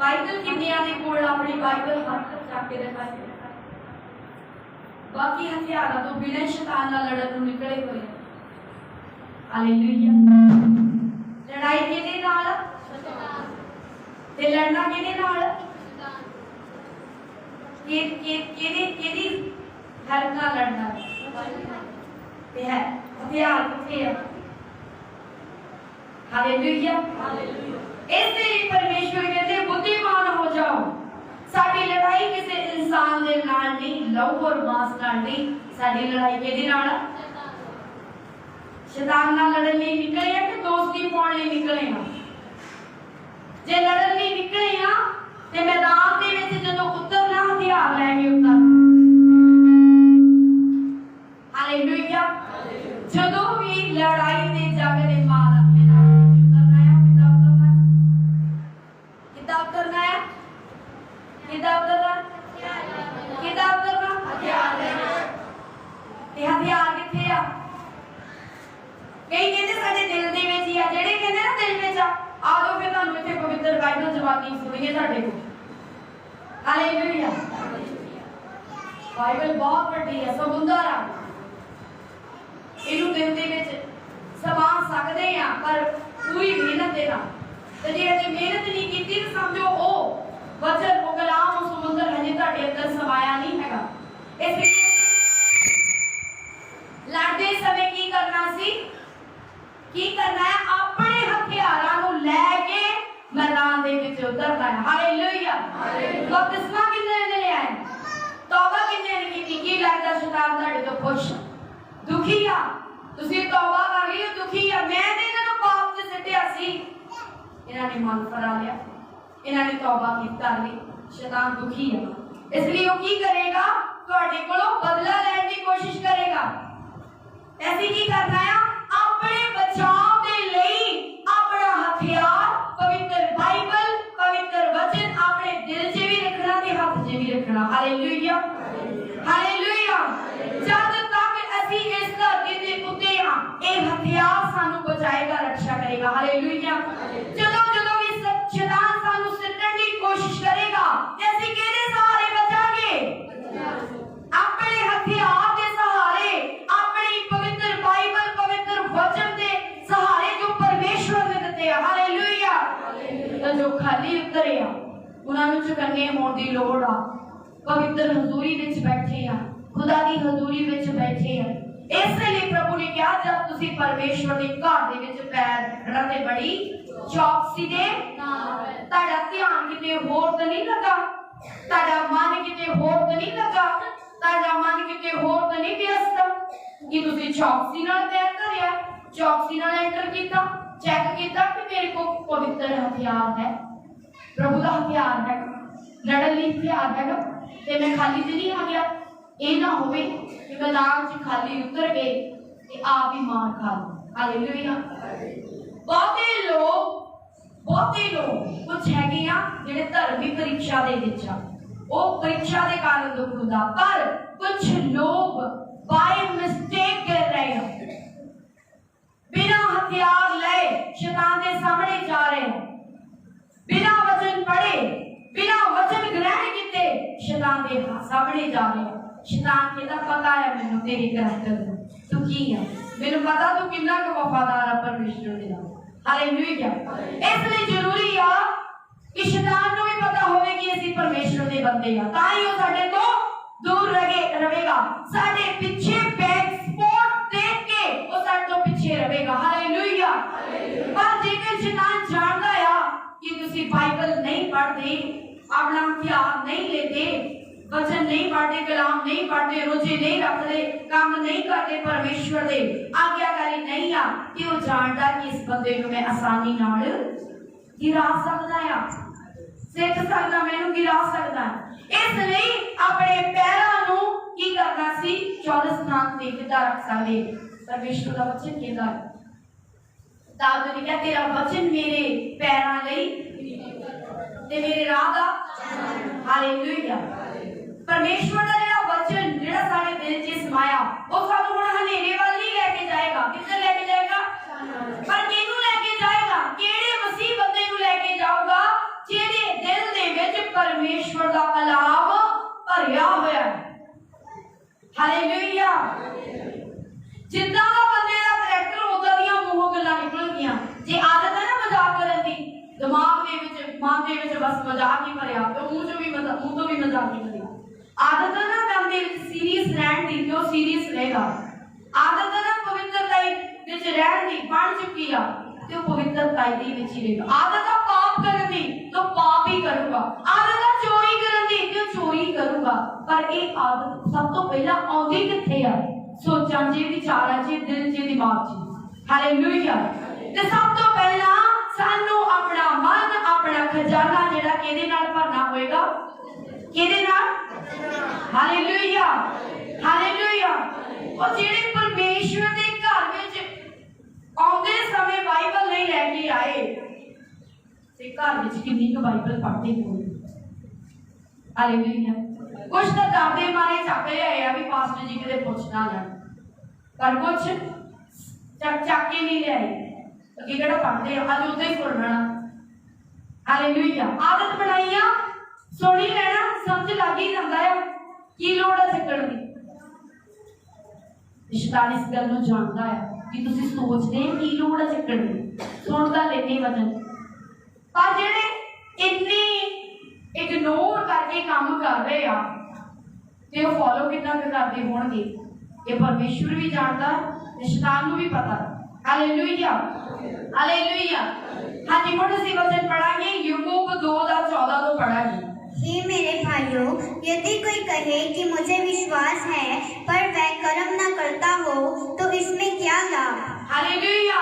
Bible किन्नियां दे कोल अपनी Bible हाथ रख के दिखाई बाकी हथियारों तो बिना शैतान नाल लड़न नूं निकले हुए। हालेलुया। लड़ाई किहदे नाल? ते लड़ना किहदे नाल? किहदी हेल्प नाल लड़ना ते है हथियार किथे है? हालेलुया। इसलिए परमेश्वर कहते बुद्धिमान हो जाओ। साडी लड़ाई किसी इंसान दे नाल नहीं, लहू और मांस नाल नहीं, साडी लड़ाई किहदे नाल? शैतान नाल लड़न नहीं निकले हैं कि दोस्ती पाउण लई निकले हैं? जे लड़न नहीं निकले हैं ते मैदान दे विच जदों उतरना हथियार लैके उतरना। हालेलुया। जदों भी लड़ाई दे जंग दे मैदान विच उतरना है, किदां उतरना है? किदां उतरना? किदां उतरना? हथियार लेके। ते हथियार किथे आ? कई कहते साडे दिल दे विच ही आ, जेड़े कहंदे ना दिल विच आ जाओ फिर तुहानूं इत्थे पवित्र बाइबल जवानी सुणीए साडे कोल। हालेलुया। बाइबल बहुत वड्डी है, समुंदर आ, इनू दिल दे विच समा सकदे आ पर पूरी मेहनत दे नाल। ते जे अजे मेहनत नहीं कीती तो समझो ओ वचन ओ कलाम ओ समुंदर हजे तुहाडे अंदर समाया नहीं हैगा। इसलिए लड़दे समय की करना सी? की करना है? अपने हथियारां नूं लैके मैदान दे विच उतरना है। हालेलुया। बपतिस्मा किन्ने ने लिया है? तौबा किन्ने ने कीती? की लगदा शैतान तुहाडे तो खुश दुखी आ? तुसीं तौबा कर लई, दुखी आ, मैं ते इन्हां नूं पाप च सिੱਟਿਆ सी, इन्हां ने मन फरा लिया, इन्हां ने तौबा की कर ली, शैतान दुखी है। इसलिए वो की करेगा? तुहाडे कोलों बदला लैण दी कोशिश करेगा। ऐसी की करना है? अपने बचाव के लिए अपना हथियार पवित्र बाइबल, पवित्र वचन अपने दिल से भी रखना ते हाथ से भी रखना। हालेलुया। हालेलुया। जब तक असी इस धरती ते उत्ते हां, यह हथियार सानू बचाएगा, रक्षा करेगा। हालेलुया। जदों जदों भी शैतान सानू सिੱਟਣ ਦੀ कोशिश करेगा ते असी किहदे सहारे बचांगे? अपने हथियार के सहारे, अपनी पवित्र बाइबल, पवित्र वचन के सहारे जो परमेश्वर ने दिते हैं। हालेलुया। तो जो खाली उतरे आ उन्हां नूं चुकन्ने होण दी लोड़ आ। पवित्र हजूरी विच बैठे आ, खुदा दी हजूरी विच बैठे आ। इसलिए प्रभु ने कहा जब तुसीं परमेश्वर दे घर दे विच पैर रखना ते बड़ी चौकसी दे नाल। तुहाडा ध्यान किते होर ते नहीं लगा, तुहाडा मन किते होर ते नहीं लगा, तुहाडा मन किते होर ते नहीं व्यस्त कि तुसीं चौकसी नाल पैर धरिया, चौकसी नाल एंटर कीता, चेक कीता कि मेरे को पवित्र हथियार है, प्रभु का हथियार है, लड़न लई हथियार है, ते मैं खाली ते नहीं आ गया। ये ना होवे कि मैदान च खाली उतर गए ते आप ही मार खा लो। हालेलुया। बहुते लोग कुछ हैगे आ जिहड़े धर्मी परीक्षा दे विच आ, वो परीक्षा दे कारण दुख हुंदा, पर कुछ लोग बाय मिस्टेक कर रहे हैं, बिना हथियार ले शैतान के सामने जा रहे हैं, बिना वचन पढ़े, बिना वचन ग्रहण किए शैतान के सामने जा रहे हैं। शैतान कहता पता है मैनू तेरी करैक्टर तू की है, मैनू पता तू कितना वफादार है परमेश्वर दे नाल। हालेलुया। इसलिए जरूरी आ कि शैतान नूं भी पता होवे कि असीं परमेश्वर दे बंदे आ, तां ही वो साडे तो दूर रहेगा, साडे पीछे बैक स्पॉट देख के वो साडे तो पीछे रहेगा। हालेलुया। पर जेकर शैतान जानदा आ कि तुसीं बाइबल नहीं पढ़दे, अपना हथियार नहीं लेते, वचन नहीं पढ़ते, कलाम नहीं पढ़ते, रोजे नहीं रखते, काम नहीं करते परमेश्वर दे आज्ञाकारी नहीं आ, कि वो जानता कि इस बंदे को मैं आसानी नाल गिरा सकदा आ, सिख सकदा, मैनू गिरा सकदा। इसलिए अपने पैरां नूं की करना सी? 14 स्थान ते किदां रख सकदे? परमेश्वर का वचन कहंदा दाऊद ने कहा तेरा वचन मेरे पैरां लई ते मेरे राह दा। हालेलुया। परमेश्वर का जेड़ा वचन जेड़ा साडे दिल च समाया वो सानू हुण हनेरे वाल नहीं लेके जाएगा, किधर लेके जाएगा? पर किहनू लेके जाएगा? किहड़े मसीह बंदे नू लेके जाऊगा जिहदे दिल ਦੇ ਵਿੱਚ ਬਸ ਮਜ਼ਾਕ ਹੀ ਭਰਿਆ ਤੇ ਮੂੰਹ ਤੋਂ ਵੀ ਮਜ਼ਾਕ ਹੀ ਭਰਿਆ। ਆਦਤ ਹੈ ਨਾ ਕੰਮ ਦੇ ਵਿੱਚ ਸੀਰੀਅਸ ਰਹਿਣ ਦੀ ਤੇ ਉਹ ਸੀਰੀਅਸ ਰਹੇਗਾ। ਆਦਤ ਹੈ ਨਾ ਪਵਿੱਤਰਤਾ ਵਿੱਚ ਰਹਿਣ ਦੀ ਬਣ ਚੁੱਕੀ ਆ ਤੇ ਉਹ ਪਵਿੱਤਰਤਾ ਦੇ ਵਿੱਚ ਹੀ ਰਹੇਗਾ। ਆਦਤ ਆ ਪਾਪ ਕਰਨ ਦੀ ਤਾਂ ਪਾਪ ਹੀ ਕਰੂਗਾ। ਆਦਤ ਆ ਚੋਰੀ ਕਰਨ ਦੀ ਤੇ ਚੋਰੀ ਕਰੂਗਾ। ਪਰ ਇਹ ਆਦਤ ਸਭ ਤੋਂ ਪਹਿਲਾਂ ਆਉਂਦੀ ਕਿੱਥੇ ਆ? ਸੋਚਾਂ 'ਚ, ਵਿਚਾਰਾਂ 'ਚ, ਦਿਲ 'ਚ, ਦਿਮਾਗ 'ਚ। ਹਾਲੇਲੂਇਆ। ਤੇ ਸਭ ਤੋਂ ਪਹਿਲਾਂ ਸਾਨੂੰ ਆਪਣਾ ਮਨ, ਆਪਣਾ ਖਜ਼ਾਨਾ ਜਿਹੜਾ ਕਿਹਦੇ ਨਾਲ ਭਰਨਾ ਹੋਏਗਾ? ਕਿਹਦੇ ਨਾਲ? Hallelujah, hallelujah. ਉਹ ਜਿਹੜੇ ਪਰਮੇਸ਼ਵਰ ਦੇ ਘਰ ਵਿੱਚ ਆਉਂਦੇ ਸਮੇਂ ਬਾਈਬਲ ਨਹੀਂ ਲੈ ਕੇ ਆਏ ਤੇ ਘਰ ਵਿੱਚ ਕਿੰਨੀ ਕੁ ਬਾਈਬਲ ਪੜ੍ਹਦੇ ਹੋਏ? ਹਾਲੇਲੂਇਆ। ਕੁਝ ਤਾਂ ਦਾਦੇ ਮਾਰੇ ਚੱਕ ਲਿਆਏ ਆ ਵੀ ਪਾਸਟਰ ਜੀ ਕਿਤੇ ਪੁੱਛ ਨਾ ਲੈਣ, ਪਰ ਕੁਝ ਚੱਕ ਕੇ ਨਹੀਂ ਲਿਆਏ ਕਿ ਕਿਹੜਾ ਪੜ੍ਹਦੇ ਆ ਅੱਜ ਉਦੋਂ ਹੀ ਸੁਣਨਾ। ਹਾਲੇਲੂਇਆ। ਆਦਤ ਬਣਾਈ ਆ, ਸੁਣੀ ਲੈਣਾ, ਸਮਝ ਲੱਗ ਹੀ ਜਾਂਦਾ ਆ ਕੀ ਲੋੜ ਹੈ ਚੱਕਣ ਦੀ। ਸ਼ੈਤਾਨ ਇਸ ਗੱਲ ਨੂੰ ਜਾਣਦਾ ਹੈ ਕਿ ਤੁਸੀਂ ਸੋਚਦੇ ਕੀ ਲੋੜ ਹੈ ਚੱਕਣ ਦੀ, ਸੁਣਦਾ ਲੈਣੇ ਵਜਨ। ਪਰ ਜਿਹੜੇ ਇੰਨੀ ਇਗਨੋਰ ਕਰਕੇ ਕੰਮ ਕਰ ਰਹੇ ਆ ਤੇ ਉਹ ਫੋਲੋ ਕਿੰਨਾ ਕਰਦੇ ਹੋਣਗੇ ਇਹ ਪਰਮੇਸ਼ਵਰ ਵੀ ਜਾਣਦਾ ਤੇ ਸ਼ੈਤਾਨ ਨੂੰ ਵੀ ਪਤਾ। Hallelujah, hallelujah. हाँ जी, हम इसी वचन पढ़ाएंगे याकूब 2:14 तो पढ़ाएंगे। हे मेरे भाइयों, यदि कोई कहे कि मुझे विश्वास है पर वह कर्म न करता हो तो इसमें क्या लाभ? हालेलुया।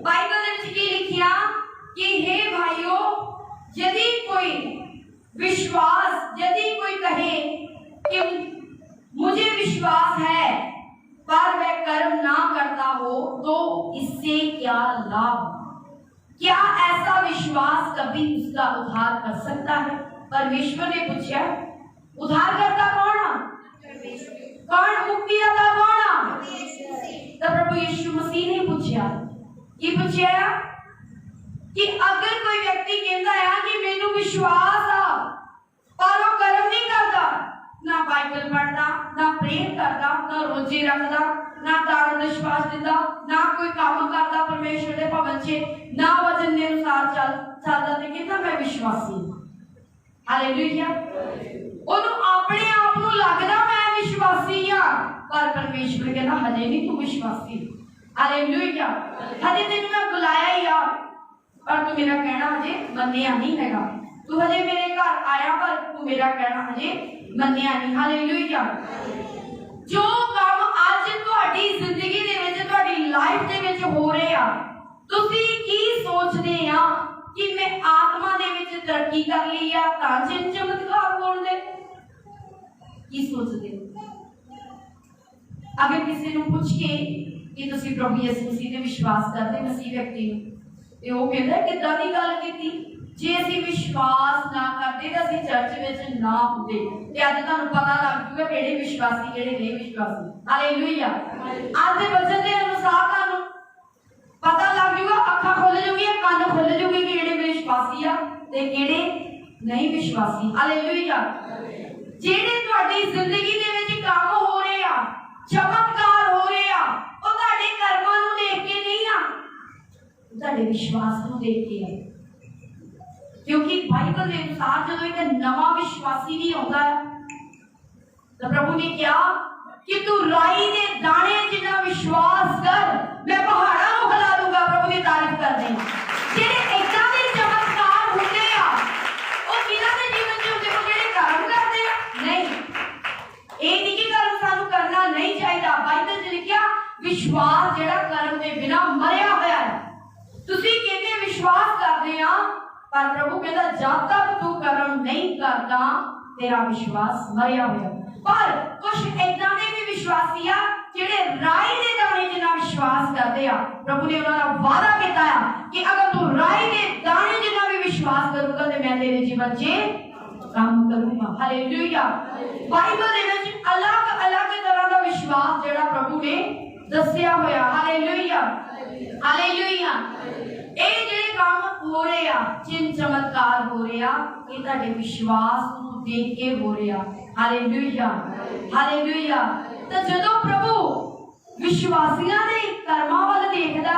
बाइबल में ये लिखा कि हे भाइयों, यदि कोई विश्वास, यदि कोई कहे कि मुझे विश्वास है पर वह कर्म ना करता हो तो इससे क्या लाभ? क्या ऐसा विश्वास कभी उसका उद्धार कर सकता है? परमेश्वर ने पूछा, उद्धार करता कौन? कौन मुक्तिदाता कौन? तो प्रभु यीशु मसीह ने पूछा कि अगर कोई व्यक्ति कहता है कि मेनू विश्वास आ पर वो कर्म नहीं करता, ना बाइबल पढ़ता, ना प्रेम करता, ना रोजे रखता, ना दान विश्वास देता, ना कोई काम करता परमेश्वर के भवन से, ना वचन के अनुसार चलता ते कहता मैं विश्वासी हूं। हालेलुया। ओनू अपने आप को लगदा मैं विश्वासी हां पर परमेश्वर कहता हजे नहीं तू विश्वासी। हालेलुया। हजे तेनू मैं बुलाया ही आ पर तू मेरा कहना हजे मन्निया नहीं हैगा। तू हजे मेरे घर आया पर तू मेरा कहना हजे मन्निया नहीं। हालेलुया। जो काम आज ਤੁਹਾਡੀ ਜ਼ਿੰਦਗੀ ਦੇ ਵਿੱਚ, ਤੁਹਾਡੀ ਲਾਈਫ ਦੇ ਵਿੱਚ ਹੋ ਰਿਹਾ, ਤੁਸੀਂ ਕੀ ਸੋਚਦੇ ਆ ਕਿ ਮੈਂ ਆਤਮਾ ਦੇ ਵਿੱਚ ਤਰੱਕੀ ਕਰ ਲਈ ਆ ਤਾਂ ਚਮਤਕਾਰ ਹੋਣ ਦੇ? ਕੀ ਸੋਚਦੇ ਹੋ? ਅਗਰ ਕਿਸੇ ਨੂੰ ਪੁੱਛ ਕੇ ਕਿ ਤੁਸੀਂ ਪ੍ਰਭੂ ਯਿਸੂ ਮਸੀਹ ਤੇ ਵਿਸ਼ਵਾਸ ਕਰਦੇ ਮਸੀਹ ਵਿਅਕਤੀ ਨੂੰ, ਤੇ ਉਹ ਕਹਿੰਦਾ ਕਿੱਦਾਂ ਦੀ ਗੱਲ ਕੀਤੀ? ਜੇ ਅਸੀਂ ਵਿਸ਼ਵਾਸ ਨਾ ਕਰਦੇ ਤਾਂ ਅਸੀਂ ਚਰਚ ਵਿੱਚ ਨਾ ਹੁੰਦੇ। ਤੇ ਅੱਜ ਤੁਹਾਨੂੰ ਪਤਾ ਲੱਗ ਜੂਗਾ ਕਿਹੜੇ ਵਿਸ਼ਵਾਸੀ ਕਿਹੜੇ ਨਹੀਂ ਵਿਸ਼ਵਾਸੀ। ਹਾਲੇਲੂਇਆ। ਅੱਜ ਦੇ ਵਚਨ ਦੇ ਅਨੁਸਾਰ ਤੁਹਾਨੂੰ ਪਤਾ ਲੱਗ ਜੂਗਾ, ਅੱਖਾਂ ਖੁੱਲ ਜੂਗੀਆਂ, ਕੰਨ ਖੁੱਲ ਜੂਗੇ ਕਿ ਕਿਹੜੇ ਵਿਸ਼ਵਾਸੀ ਆ ਤੇ ਕਿਹੜੇ ਨਹੀਂ ਵਿਸ਼ਵਾਸੀ। ਹਾਲੇਲੂਇਆ। ਜਿਹੜੇ ਤੁਹਾਡੀ ਜ਼ਿੰਦਗੀ ਦੇ ਵਿੱਚ ਕੰਮ ਹੋ ਰਹੇ ਆ, ਚਮਤਕਾਰ ਹੋ ਰਹੇ ਆ, ਉਹ ਤੁਹਾਡੇ ਕਰਮਾਂ ਨੂੰ ਦੇਖ ਕੇ ਨਹੀਂ ਆ, ਤੁਹਾਡੇ ਵਿਸ਼ਵਾਸ ਨੂੰ ਦੇਖ ਕੇ ਆ। क्योंकि बाइबल के अनुसार जो एक नवा विश्वासी भी आता है तो प्रभु ने कहा कि तू राई दे दाने जितना विश्वास कर, मैं पहाड़ों को हिला दूंगा। प्रभु की तारीफ कर दे। जेडे इदां दे चमत्कार होंदे आ ओ किन्हां दे जीवन च होंदे ओ जेडे कर्म करदे आ? नहीं, ਇਹ ਨਹੀਂ ਕਿ कर्म ਸਾਨੂੰ करना नहीं चाहिए। बाइबल च लिखिया विश्वास जेड़ा कर्म दे बिना मरिया होया है। ਤੁਸੀਂ ਕਹਿੰਦੇ विश्वास करदे आ पर प्रभु कहता जब तक तू कर्म नहीं करता तेरा विश्वास मरिया हुआ। पर कुछ इदां दे भी विश्वासी आ जेडे राई दे दाने जिन्ना विश्वास करदे आ। प्रभु ने उन्हां दा वादा कीता है कि अगर तू राई दे दाने जिन्ना भी विश्वास करूगा ते मैं तेरे जीवन च काम करूंगा। हालेलुया। बाइबल दे विच अलग-अलग तरह दा विश्वास जेड़ा प्रभु ने दस्सिया होया। Hallelujah, hallelujah. ਇਹ ਜਿਹੜੇ ਕੰਮ ਹੋ ਰਹੇ ਆ, ਚਿੰਨ ਚਮਤਕਾਰ ਹੋ ਰਹੇ ਆ, ਇਹ ਤੁਹਾਡੇ ਵਿਸ਼ਵਾਸ ਨੂੰ ਦੇਖ ਕੇ ਹੋ ਰਿਹਾ। Hallelujah, hallelujah. ਤਾਂ ਜਦੋਂ ਪ੍ਰਭੂ ਵਿਸ਼ਵਾਸੀਆਂ ਦੇ ਕਰਮਾਂ ਵੱਲ ਦੇਖਦਾ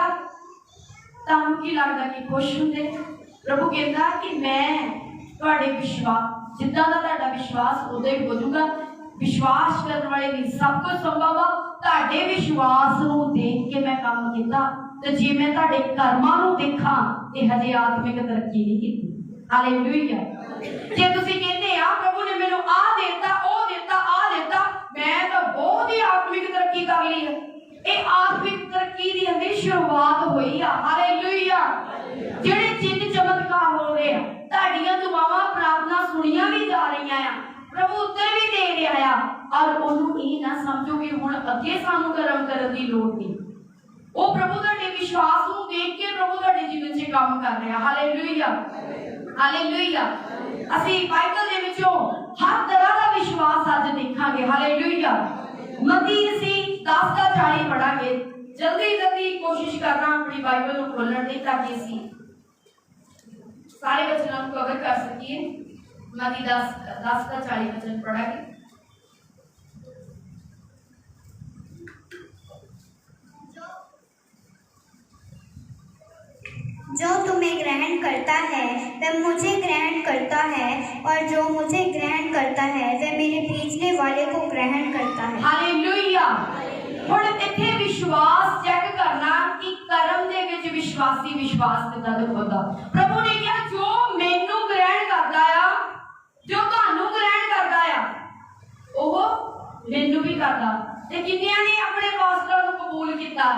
ਤਾਂ ਕੀ ਲੱਗਦਾ ਕਿ ਖੁਸ਼ ਹੁੰਦੇ? प्रभु कहता कि मैं तुहाडे विश्वास जिद्दां दा तुहाडा विश्वास उदां ही हो जाऊगा। विश्वास करने वाले नहीं सब कुछ संभव आ। तुहाडे विश्वास नूं देख के मैं काम कीता ते जे मैं तुहाडे कर्मां नूं देखां ते हजे आत्मिक तरक्की नहीं कीती। हालेलुया। जे तुसीं कहंदे आ प्रभु ने मैनूं आ देता ओ देता आ देता, मैं तो बहुत ही आत्मिक तरक्की कर ली है। ये आत्मिक तरक्की दी हमें शुरुआत हुई आ। हालेलुया। जेड़े चिन्ह चमत्कार हो रहे हैं, तुहाडीआं दुआवां प्रार्थना सुनिया भी जा रही आ, प्रभु उत्तर भी दे रहा आ, और ओनू ये ना समझो कि हुण अगे सानू कर्म करन दी लोड़ नहीं। वो प्रभु तुहाडे विश्वास नूं देख के प्रभु तुहाडे जीवन च काम कर रहा। हालेलुया। हालेलुया। असीं बाइबल दे विचों हर तरह का विश्वास अज देखांगे। हालेलुया। मत्ती असीं 10:40 पढ़ांगे। जल्दी जल्दी कोशिश करना अपनी बाइबल को खोलने की ताकि असीं सारे वचनों को कवर कर सकिए। मत्ती 10:40 वचन पढ़ांगे। जो तुम्हें ग्रहण करता है वह मुझे ग्रहण करता है, और जो मुझे ग्रहण करता है वह मेरे भेजने वाले को ग्रहण करता है। हालेलुया। हुण इत्थे विश्वास चेक करना कि कर्म दे विच विश्वासी विश्वास कितना दिखाउंदा। प्रभु ने कहा जो मैनू ग्रहण करदा आ, जो तुहानू ग्रहण करदा आ, ओह मैनू भी करदा। ते किन्नियां ने अपने पास्टर नूं कबूल कीता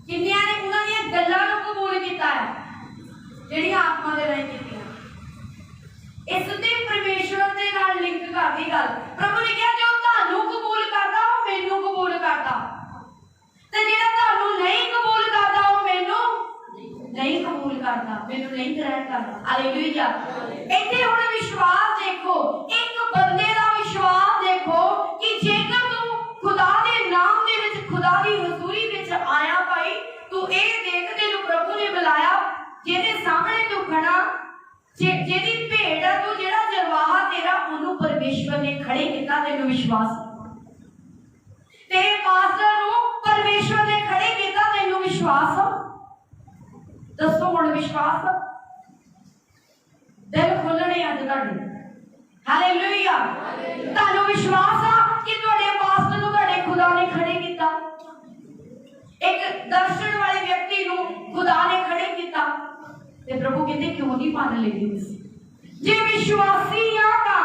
किन्नियां ने उन्हां दी गल्लां नूं कबूल कीता है जेहड़ियां आत्मा दे राही कीतियां। इस ते परमेश्वर दे नाल लिंक करदी गल। प्रभु ने कहा जो तुहानू कबूल करदा वो मैनू कबूल करदा, ते जेड़ा तुहानू नहीं कबूल करदा वो मैनू नहीं कबूल करदा, मैनू नहीं ग्रहण करदा। हालेलुया। इत्थे हुण विश्वास देखो, एक बंदे दा विश्वास देखो कि जेकर तू खुदा दे नाम दे विच खुदा दी हजूरी विच आया भाई, तू ए देख तेनू प्रभु ने बुलाया, जेदे सामने तू खड़ा, जेदी भेड़ है तू, जेड़ा जरवाहा तेरा, ओनू परमेश्वर ने खड़े कीता। तेनू विश्वास तेरे पास्टर नू परमेश्वर ने खड़े कीता, तेनू विश्वास। दसो हुण विश्वास दिल खोलने अज तुहाडे। हालेलुया। तुहानू विश्वास आ कि तुहाडे पास्टर नू तुहाडे खुदा ने खड़े कीता। एक दर्शन वाले व्यक्ति नू खुदा ने खड़े कीता, ते प्रभु कहते क्यों नहीं मान लेते तुसीं? जे विश्वासी आ तां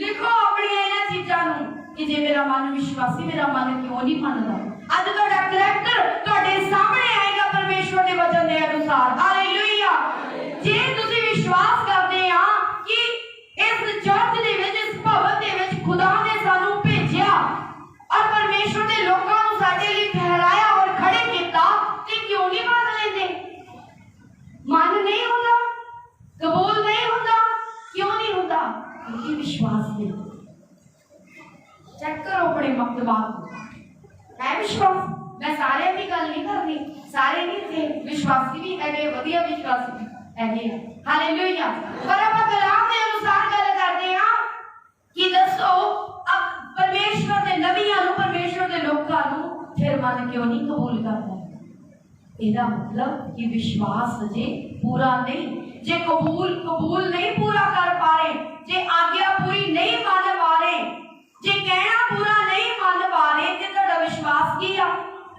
लिखो अपनी इन्हां चीज़ां नू कि जे मेरा मन विश्वासी, मेरा मन क्यों नहीं मानदा। अज तुहाडा करैक्टर तुहाडे सामने आएगा परमेश्वर दे वचन दे अनुसार। हालेलुया। जे तुसीं विश्वास करदे आ कि इस चर्च दे विच, इस भवन दे विच खुदा ने सानू भेजिया और परमेश्वर दे लोकां नू साडे लई ठहराया और खड़े कीता, ते क्यों नहीं मान लेंदे? मन नहीं होता, कबूल नहीं होता। क्यों नहीं होता? क्योंकि विश्वास नहीं। चेक करो अपने मकतबात को, है विश्वास। मैं सारे की गल नहीं करनी, सारे नहीं थे विश्वासी भी है, वधिया विश्वासी है। हालेलुया। पर आप कलाम के अनुसार गल करते हैं कि दसो अब परमेश्वर के नबियां नूं, परमेश्वर के लोकां नूं फिर मन क्यों नहीं कबूल करता? ਇਹਦਾ मतलब कि विश्वास जे पूरा नहीं, जे कबूल नहीं पूरा कर पा रहे, जे आज्ञा पूरी नहीं मान पा रहे, जे कहना पूरा नहीं मान पा रहे, ते तुहाडा विश्वास की आ?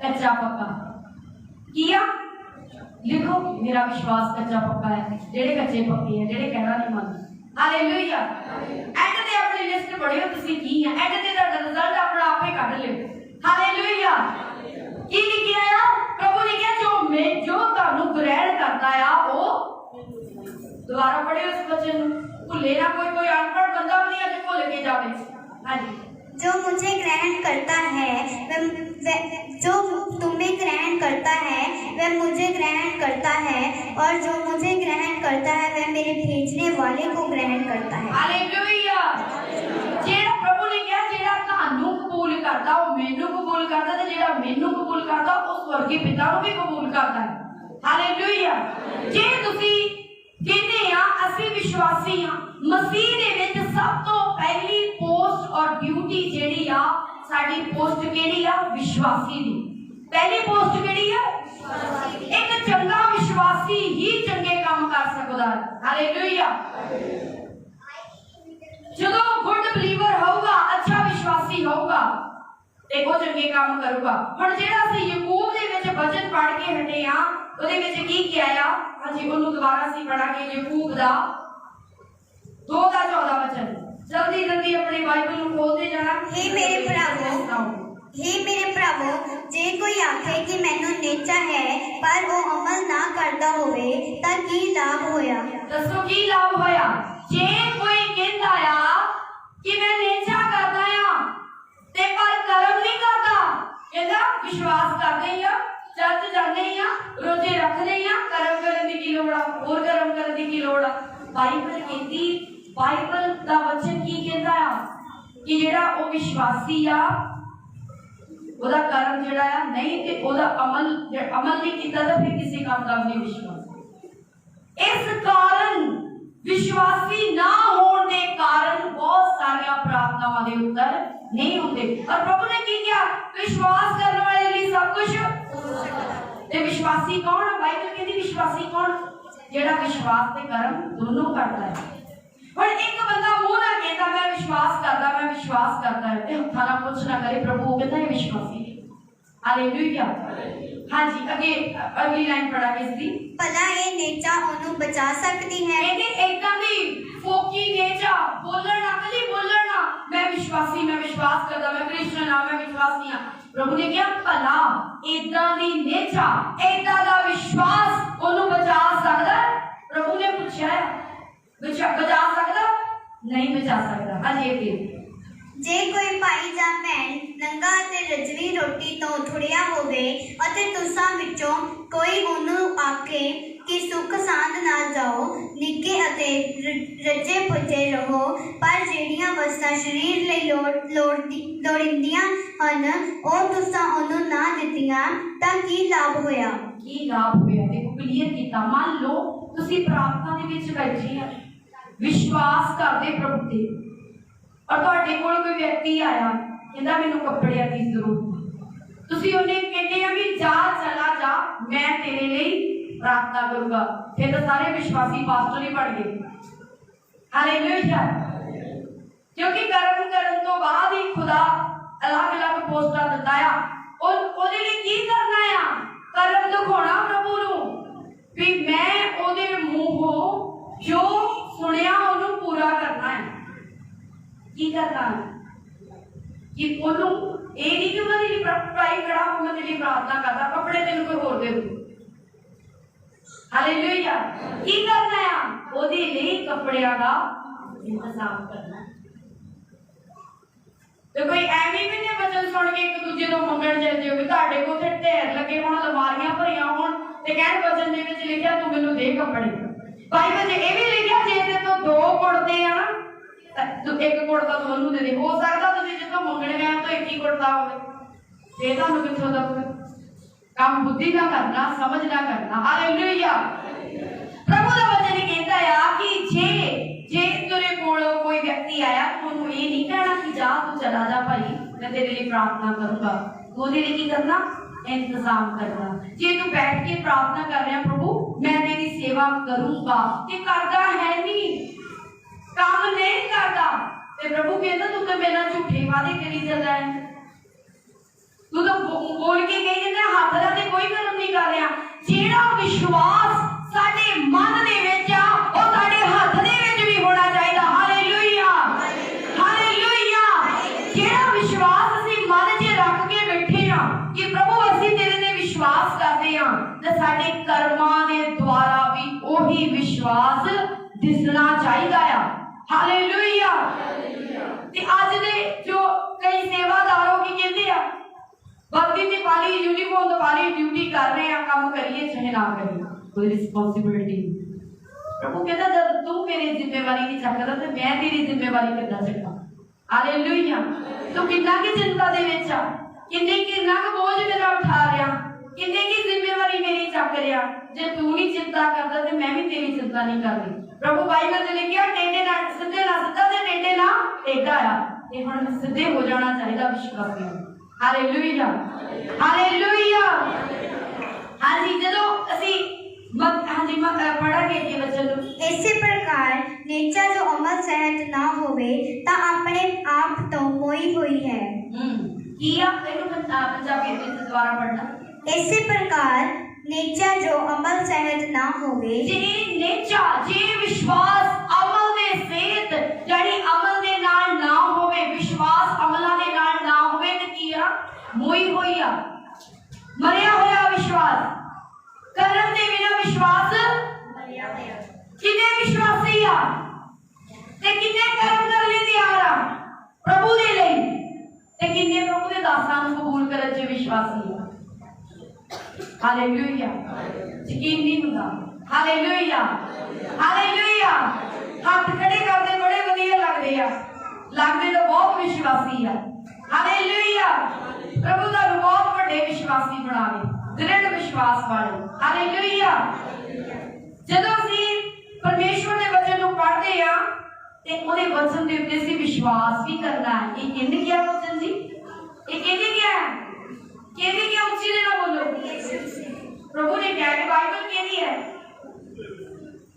कच्चा पक्का। किया लिखो मेरा विश्वास कच्चा पक्का है। जेड़े कच्चे पक्के हैं, जेड़े कहना नहीं मानते। हालेलुया। एंड ते अपनी लिस्ट पढ़ियो तुसीं की है, एंड ते तुहाडा रिजल्ट अपना आप ही कढ लियो। हालेलुया। की लिखिया है? प्रभु ने कहा जो तुहानू ग्रहण करता है वो, दोबारा पढ़ियो इस वचन नूं, भुले ना कोई अनपढ़ बंदा भी नहीं अजे भुल के जावे। हां जी। जो मुझे ग्रहण करता है जो तुम्हें ग्रहण करता है वह मुझे ग्रहण करता है, और जो मुझे ग्रहण करता है वह मेरे भेजने वाले को ग्रहण करता है। हालेलुया। जेड़ा प्रभु ने कहा जेड़ा तुहानू कबूल करता वो मैनू कबूल करता, ते जेड़ा मैनू कबूल करता वो स्वर्गीय पिता नूं भी कबूल करता है। हालेलुया। जे तुसीं कहते आ असीं विश्वासी हां, मसीह दे विच सब तो पहली पोस्ट और ड्यूटी जेड़ी आ साडी पोस्ट केड़ी आ? विश्वासी दी। पहली पोस्ट केड़ी है? एक चंगा विश्वासी ही चंगे काम कर सकदा है। हालेलुया। जो गुड बिलीवर होगा, अच्छा विश्वासी होगा ते वो चंगे काम करूगा। हुण जेड़ा असीं याकूब दे विच वचन पढ़ के हटे आ, ਉਹਦੇ ਵਿੱਚ ਕੀ ਕਿਹਾ ਆ? ਹਾਂਜੀ, ਉਹਨੂੰ ਦੁਬਾਰਾ ਅਸੀਂ ਪੜਾਂਗੇ। ਯਾਕੂਬ ਦਾ 2:14 ਵਚਨ। ਜਲਦੀ ਜਲਦੀ ਆਪਣੀ ਬਾਈਬਲ ਨੂੰ ਖੋਲਦੇ ਜਾਣਾ। हे मेरे भरावो, जे कोई आखे कि मैनू नेचा है पर वो अमल ना करता होवे तां की लाभ होया? दसो की लाभ होया? जे कोई कहता आ कि मैं नेचा करदा आ ते पर कर्म नहीं करदा, कहदा विश्वास करदे आ, चर्च जाते हैं, रोजे रखते हैं, कर्म करने की लोड़, और कर्म करने की लोड़। बाइबल कहती, बाइबल दा वचन की कहता है कि जेड़ा वो विश्वासी आ, ओदा कर्म जेड़ा है नहीं ते ओदा अमल नहीं कीता तो फिर किसी काम का नहीं विश्वास। इस कारण विश्वासी ना होने के कारण बहुत सारिया प्रार्थनावां दे उत्तर नहीं होते। और प्रभु ने की किया? विश्वास करने वाले लिए सब कुछ। ते विश्वासी कौन? बाइबल कहती विश्वासी कौन? जेड़ा विश्वास ते कर्म दोनों करता है। पर एक बंदा मुंह ना कहता मैं विश्वास करता है ते हत्था ना कुछ ना करे, प्रभु कहता है विश्वासी। हालेलुया। हाँ जी, अगली लाइन पढ़ा के इसकी। भला ये नेचा ओनू बचा सकती है? ਇਹਦੇ ਏਦਾਂ ਦੀ ਫੋਕੀ ਨੇਚਾ ਬੋਲਣਾ, ਕਲੀ ਬੋਲਣਾ मैं विश्वास करता, मैं क्रिश्चियन हाँ, मैं विश्वासी हाँ। प्रभु ने क्या? भला इदां दी नेचा, इदां दा विश्वास ओनू बचा सकदा? प्रभु ने पूछा है, बचा सकदा? नहीं बचा सकदा। हाँ जी, फिर जे कोई भाई जां भैन नंगा ते रजवी रोटी तो थुड़िया होवे अते तुसां विचों कोई ओनू आखे कि सुख सांद नाल जाओ, निके अते रजे पुजे रहो, पर जेड़ियां वस्तां शरीर लई लोड़ींदियां हन ओ तुसां ओनू ना दित्तियां तां की लाभ होया? की लाभ होया? देखो क्लियर कीता। मान लो तुसी प्रार्थना दे विच बैठे आ, विश्वास करदे प्रभु ते, और ਤੁਹਾਡੇ ਕੋਲ ਕੋਈ ਵਿਅਕਤੀ ਆਇਆ ਕਹਿੰਦਾ ਮੈਨੂੰ ਕੱਪੜਿਆਂ ਦੀ ਜ਼ਰੂਰਤ, ਤੁਸੀਂ ਉਹਨੇ ਕਹਿੰਦੇ ਆ ਵੀ ਜਾ ਚਲਾ ਜਾ, ਮੈਂ ਤੇਰੇ ਲਈ ਪ੍ਰਾਰਥਨਾ ਕਰੂੰਗਾ। ਫਿਰ ਤਾਂ ਸਾਰੇ ਵਿਸ਼ਵਾਸੀ ਪਾਸਟਰ ਹੀ ਬਣ ਗਏ। ਹਾਲੇਲੂਇਆ। ਕਿਉਂਕਿ ਕਰਮ ਕਰਨ ਤੋਂ ਬਾਅਦ ਹੀ ਖੁਦਾ ਅਲੱਗ-ਅਲੱਗ ਪੋਸਟਾਂ ਦਿੰਦਾ ਆ। ਉਹਦੇ ਲਈ ਕੀ ਕਰਨਾ ਆ? ਕਰਮ ਦਿਖਾਉਣਾ ਪ੍ਰਭੂ ਨੂੰ ਵੀ ਮੈਂ ਉਹਦੇ ਮੂੰਹੋਂ ਜੋ ਸੁਣਿਆ ਉਹਨੂੰ ਪੂਰਾ ਕਰਨਾ ਹੈ। की करना कि ओनू ये नहीं कि उन्होंने लिए पढ़ाई खड़ा हो, मैं तेरी प्रार्थना करता, कपड़े तेन कोई होर दे दूं। हालेलुया। की करना है? ओदे लिए कपड़ियां का इंतजाम करना। तो कोई एवं भी नहीं वचन सुन के एक दूजे को मंगण चलते हो कि ਤੁਹਾਡੇ ਕੋਲ ਤੇ ਢੇਰ ਲੱਗੇ ਹੋਣ, ਅਲਮਾਰੀਆਂ ਭਰੀਆਂ ਹੋਣ ਤੇ ਕਹਿਣ ਵਚਨ ਦੇ ਵਿੱਚ ਲਿਖਿਆ ਤੂੰ ਮੈਨੂੰ ਦੇ ਕੱਪੜੇ। ਬਾਈਬਲ 'ਚ ਇਹ ਵੀ ਲਿਖਿਆ ਜੇ ਤੇ ਤੋਂ ਦੋ ਕੁੜਤੇ ਆ ਨਾ एक कुड़ता तो ओनू दे दे। हो सकता तुसीं जिथों मंगणे गए तो एक ही कुड़ता होवे, ते तुहानूं कित्थों दऊंगे? काम बुद्धि ना करना, समझ ना करना। हालेलुया। प्रभु दा वचन कहता है कि जे तेरे कोल कोई व्यक्ति आया तुहानूं ये नहीं कहना कि जा तू चला जा भाई, मैं तेरे लिए प्रार्थना करूंगा। ओदे लिए की करना? इंतजाम करना। जे तू बैठ के प्रार्थना कर रहा प्रभु मैं तेरी सेवा करूंगा, ते करदा है नहीं, काम नहीं करता, ते प्रभु कहता तू तो मेरे झूठे वादे करी चलदा है, तू तो बोल के कही जाता हाथ दा ते कोई कर्म नहीं कर रहा। जेड़ा विश्वास साडे मन दे विच आ ओ साडे हाथ दे विच भी होना चाहिए। हालेलुया। हालेलुया। जेड़ा विश्वास असीं मन 'च रख के बैठे आ कि प्रभु असीं तेरे ते विश्वास करदे आ, ते साडे कर्मां दे द्वारा भी ओही विश्वास दिसना चाहिए आ। हालेलुया। ते आज दे जो कई सेवादारों की कहते हैं भक्ति की पाली यूनिफॉर्म तो पाली ड्यूटी कर रहे हैं, काम करिए चाहे ना करिए, कोई रिस्पांसिबिलिटी। प्रभु कहता जब तू मेरी जिम्मेवारी नहीं चकदा तो मैं तेरी जिम्मेवारी कितना चक्का। हालेलुया। तो कितना की चिंता दे विच आ, कितना का बोझ मेरा उठा रहा, कितने की जिम्मेवारी मेरी चक रहा। जे तू नहीं चिंता करता तो मैं भी तेरी चिंता नहीं कर रही। प्रभु बाइबल ने लिखा टेढ़े ना सीधे ना सीधा ते टेढ़े ना टेढ़ा आ, ये हुण सीधे हो जाना चाहिए विश्वासियों। Hallelujah hallelujah. हाँ जी, जदों असी हाँ जी पढ़ांगे जी वचन नूं। इसे प्रकार नेचा जो अमल सहज ना होवे ता अपने आप तो मोई हुई है। की आप इहनूं पंजाबी विच दोबारा पढ़ना। इसे प्रकार नेचा जो अमल सहज ना होवे, जे नेचा जे विश्वास अमल दे सेहत यानी अमल दे नाल ना होवे, विश्वास अमलां दे नाल ना होवे ते की आ मोई होई आ, मरिया होया विश्वास। कर्म दे बिना विश्वास मरिया होया। किन्ने विश्वासी आ ते किन्ने कर्म कर लई तैयार आ प्रभु दे लई, ते किन्ने प्रभु दे दासां नूं कबूल करन च विश्वासी आ। हालेलुया। यकीन नहीं हुंदा। Hallelujah hallelujah. हाथ खड़े करदे बड़े वधिया लगदे आ, लगदे तो बहुत विश्वासी आ। हालेलुया। प्रभु तुहानूं बहुत वड्डे विश्वासी बनावे, दृढ़ विश्वास वाले। हालेलुया। जदों असीं परमेश्वर दे वचन नूं पढ़दे आ ते ओहदे वचन दे उत्ते असीं विश्वास भी करना है। ये किहने क्या वचन जी? ये किहने क्या है? किहने क्या? उच्ची दे ना बोलो। प्रभु ने क्या है? बाइबल किहदी है?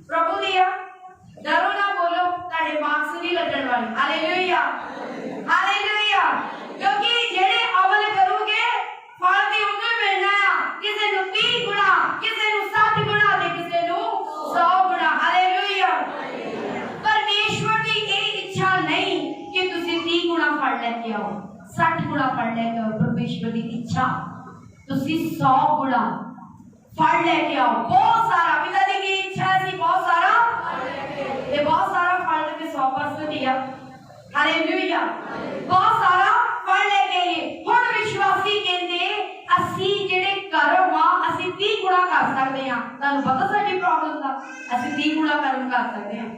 प्रभु दी है। डरो ना बोलो, ताड़े मार्क्स नहीं लगन वाले। Hallelujah hallelujah. क्योंकि जेड़े अमल करोगे फल ते उन्हें मिलना है, किसे नु 30 गुना, किसे नु 60 गुना ते किसे नु 100 गुना। हालेलुया। परमेश्वर दी ये इच्छा नहीं कि तुसी 30 गुना फल लेके आओ, 60 गुना फल लेके आओ। परमेश्वर दी इच्छा तुसी 100 गुना फल लेके आओ। बहुत सारा पिता दी की इच्छा है सी बहुत सारा ते बहुत सारा फल ते 100% ही आ। हालेलुया। बहुत सारा फल लेके आइए। हुण विश्वासी कहंदे असी जेड़े कर्म आ असी 30 गुना कर सकदे हां। तुहानूं पता साडी प्रॉब्लम दा, असी 30 गुना कर्म कर सकदे हां।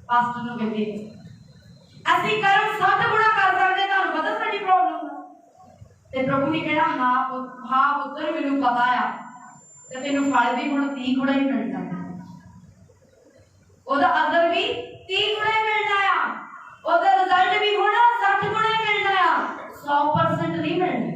पास्टर नूं कहंदे असी कर्म 60 गुना कर सकदे, तुहानूं पता साडी प्रॉब्लम दा। ते प्रभु ने कहना हां पुੱਤਰ मैनूं पता आ ते तेनू फल भी हुण 30 गुना ही मिलना है, ओदा अदर भी 30 गुना ही मिलना है, ओदा रिजल्ट भी हुण 60 गुना ही मिलना है। 100% नहीं मिलना।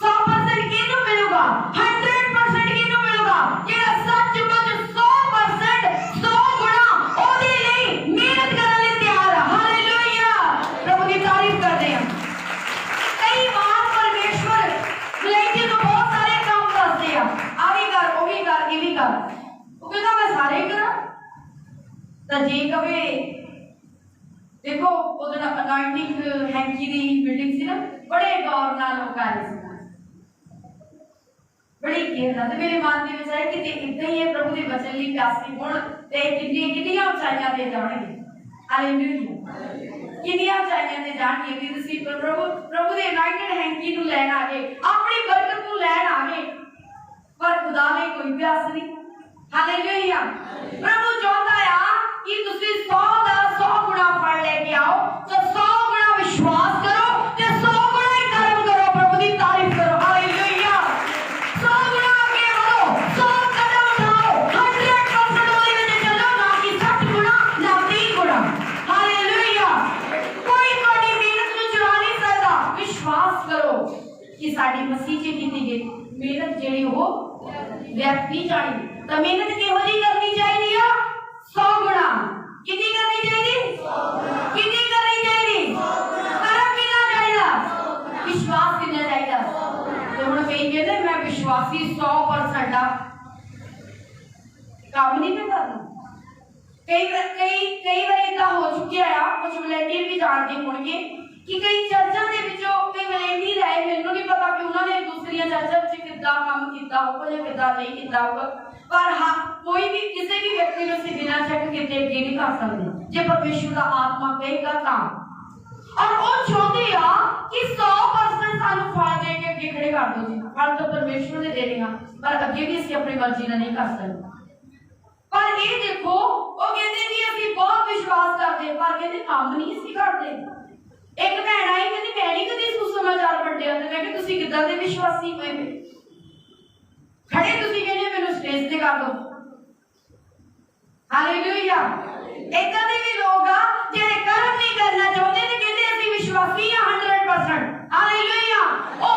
100% किहनू मिलूगा? 100% किहनू मिलूगा? जेड़ा सचमुच 100% 100 गुना ओदे लई मेहनत करन लई तैयार है। हालेलुया। प्रभु की तारीफ करदे हैं। कई बार परमेश्वर लेकिन तो बहुत सारे काम दसदे आ, आ भी कर, ओ भी कर, ये भी कर। वो कहता मैं सारे करा तो जे कवे देखो ओदे नाल अनाइंटिंग हैंकी दी बिल्डिंग सी ना, बड़े गौर नाल लोग आए सी, बड़ी केयर नाल। मेरे मन दे विच आया कि जे इदां ही है प्रभु दे वचन लई प्यासी होण ते किन्नियां ऊंचाइयां ते जाणगे। हालेलुया। किन्नियां ऊंचाइयां ते जाणगे कि तुसीं प्रभु दे अनाइंटेड हैंकी नूं लैण आ गए, अपनी बरकत नूं लैण आ गए, पर खुदा लई कोई प्यास नहीं। हालेलुया। प्रभु चाहता है कि तुसीं 100 दा 100 गुना फल लेके आओ, तो 100 गुना विश्वास करो ते 100 गुना ही कर्म करो। प्रभु दी तारीफ करो। हालेलुया। 100 गुना आगे बढ़ो, 100 कदम उठाओ, 100% ओदे विच चलो, ना कि 60 गुना ना 30 गुना। हालेलुया। कोई तुहाडी मेहनत नूं चुरा नहीं सकदा। विश्वास करो कि साडी मसीह च कीती गई मेहनत जेड़ी हो व्यर्थ नहीं जानी। तो मेहनत किहो जी करनी चाहिए? 100 गुना। कितनी करनी चाहिए? 100 गुना। कितनी करनी चाहिए? 100 गुना। कर्म कितना चाहिए? विश्वास कितना चाहिए? 100 गुना। तो हुण कई कहंदे मैं विश्वासी 100% आ, काम नहीं पे करना। कई बार इतना हो चुकिया है, कुछ वॉलंटियर भी जानते होंगे कि कई चर्चा दे विचों कई वॉलंटियर आए, मैनूं नहीं पता कि उन्होंने दूसरियां चर्चा विच किद्दां काम कीता होगा या किद्दां नहीं कीता होगा, पर हाँ कोई भी किसी भी व्यक्ति को उसे बिना चेक किए अगे नहीं कर सकते जे परमेश्वर का आत्मा कहेगा काम। और वो चाहते हैं कि 100% सानू फल दे के अगे खड़े कर दो जी, फल तो परमेश्वर ने देने हैं, पर अगे भी असीं अपनी मर्जी नाल नहीं कर सकते। पर ये देखो वो कहते जी असीं बहुत विश्वास करते, पर कहते काम नहीं असीं करते। एक भैन आई कहती मैं नहीं कदी सुसमाचार पढ़िया, तो मैं कि तुसीं किदां दे विश्वासी होए वे खड़े, तुसीं कहंदे मैनूं स्टेज ते कर दो। हालेलुया। इदां दे भी लोग आ जेड़े कर्म नहीं करना चाहते ते कहंदे असीं विश्वासी हां 100%। हालेलुया। ओ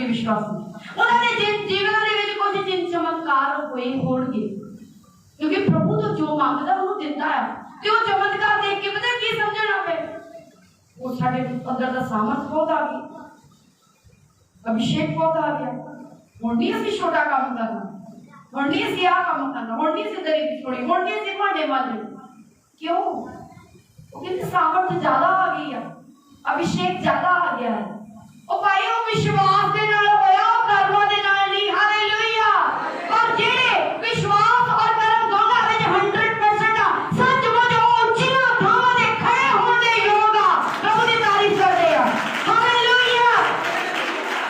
ਸੀ ਵਿਸ਼ਵਾਸੀ। ਉਹਨਾਂ ਦੇ ਜੀਵਨਾਂ ਦੇ ਵਿੱਚ ਕੁਝ ਚਿੰਨ ਚਮਤਕਾਰ ਹੋਏ ਹੋਣਗੇ, ਕਿਉਂਕਿ ਪ੍ਰਭੂ ਤੋਂ ਜੋ ਮੰਗਦਾ ਉਹਨੂੰ ਦਿੰਦਾ ਹੈ। ਤੇ ਉਹ ਚਮਤਕਾਰ ਦੇਖ ਕੇ ਪਤਾ ਕੀ ਸਮਝਣਾ ਫਿਰ, ਉਹ ਸਾਡੇ ਅੰਦਰ ਦਾ ਸਾਮਰਥ ਬਹੁਤ ਆ ਗਈ, ਅਭਿਸ਼ੇਕ ਬਹੁਤ ਆ ਗਿਆ। ਹੁਣ ਨਹੀਂ ਅਸੀਂ ਛੋਟਾ ਕੰਮ ਕਰਨਾ, ਹੁਣ ਨਹੀਂ ਅਸੀਂ ਆਹ ਕੰਮ ਕਰਨਾ, ਹੁਣ ਨਹੀਂ ਅਸੀਂ ਦਰੀ ਛੋੜੀ, ਹੁਣ ਨਹੀਂ ਅਸੀਂ ਭਾਂਡੇ ਮਾਂਜਣੇ। ਕਿਉਂ? ਉਹ ਕਹਿੰਦੇ ਸਾਮਰਥ ਜ਼ਿਆਦਾ ਆ ਗਈ ਆ, ਅਭਿਸ਼ੇਕ ਜ਼ਿਆਦਾ ਆ ਗਿਆ ਹੈ। ਉਹ ਭਾਈ ਉਹ ਵਿਸ਼ਵਾਸ ਦੇ ਨਾਲ ਹੋਇਆ, ਉਹ ਕਰਮਾਂ ਦੇ ਨਾਲ ਨਹੀਂ। ਹਾਲੇਲੂਇਆ। ਪਰ ਜਿਹੜੇ ਵਿਸ਼ਵਾਸ ਔਰ ਕਰਮ ਦੋਨਾਂ ਵਿੱਚ 100% ਆ, ਸੱਚਮੁੱਚ ਉਹ ਉੱਚੀਆਂ ਥਾਵਾਂ ਤੇ ਖੜੇ ਹੋਣ ਦੇ ਯੋਗ ਆ, ਪ੍ਰਭੂ ਦੀ ਤਾਰੀਫ ਕਰਦੇ ਆ। ਹਾਲੇਲੂਇਆ।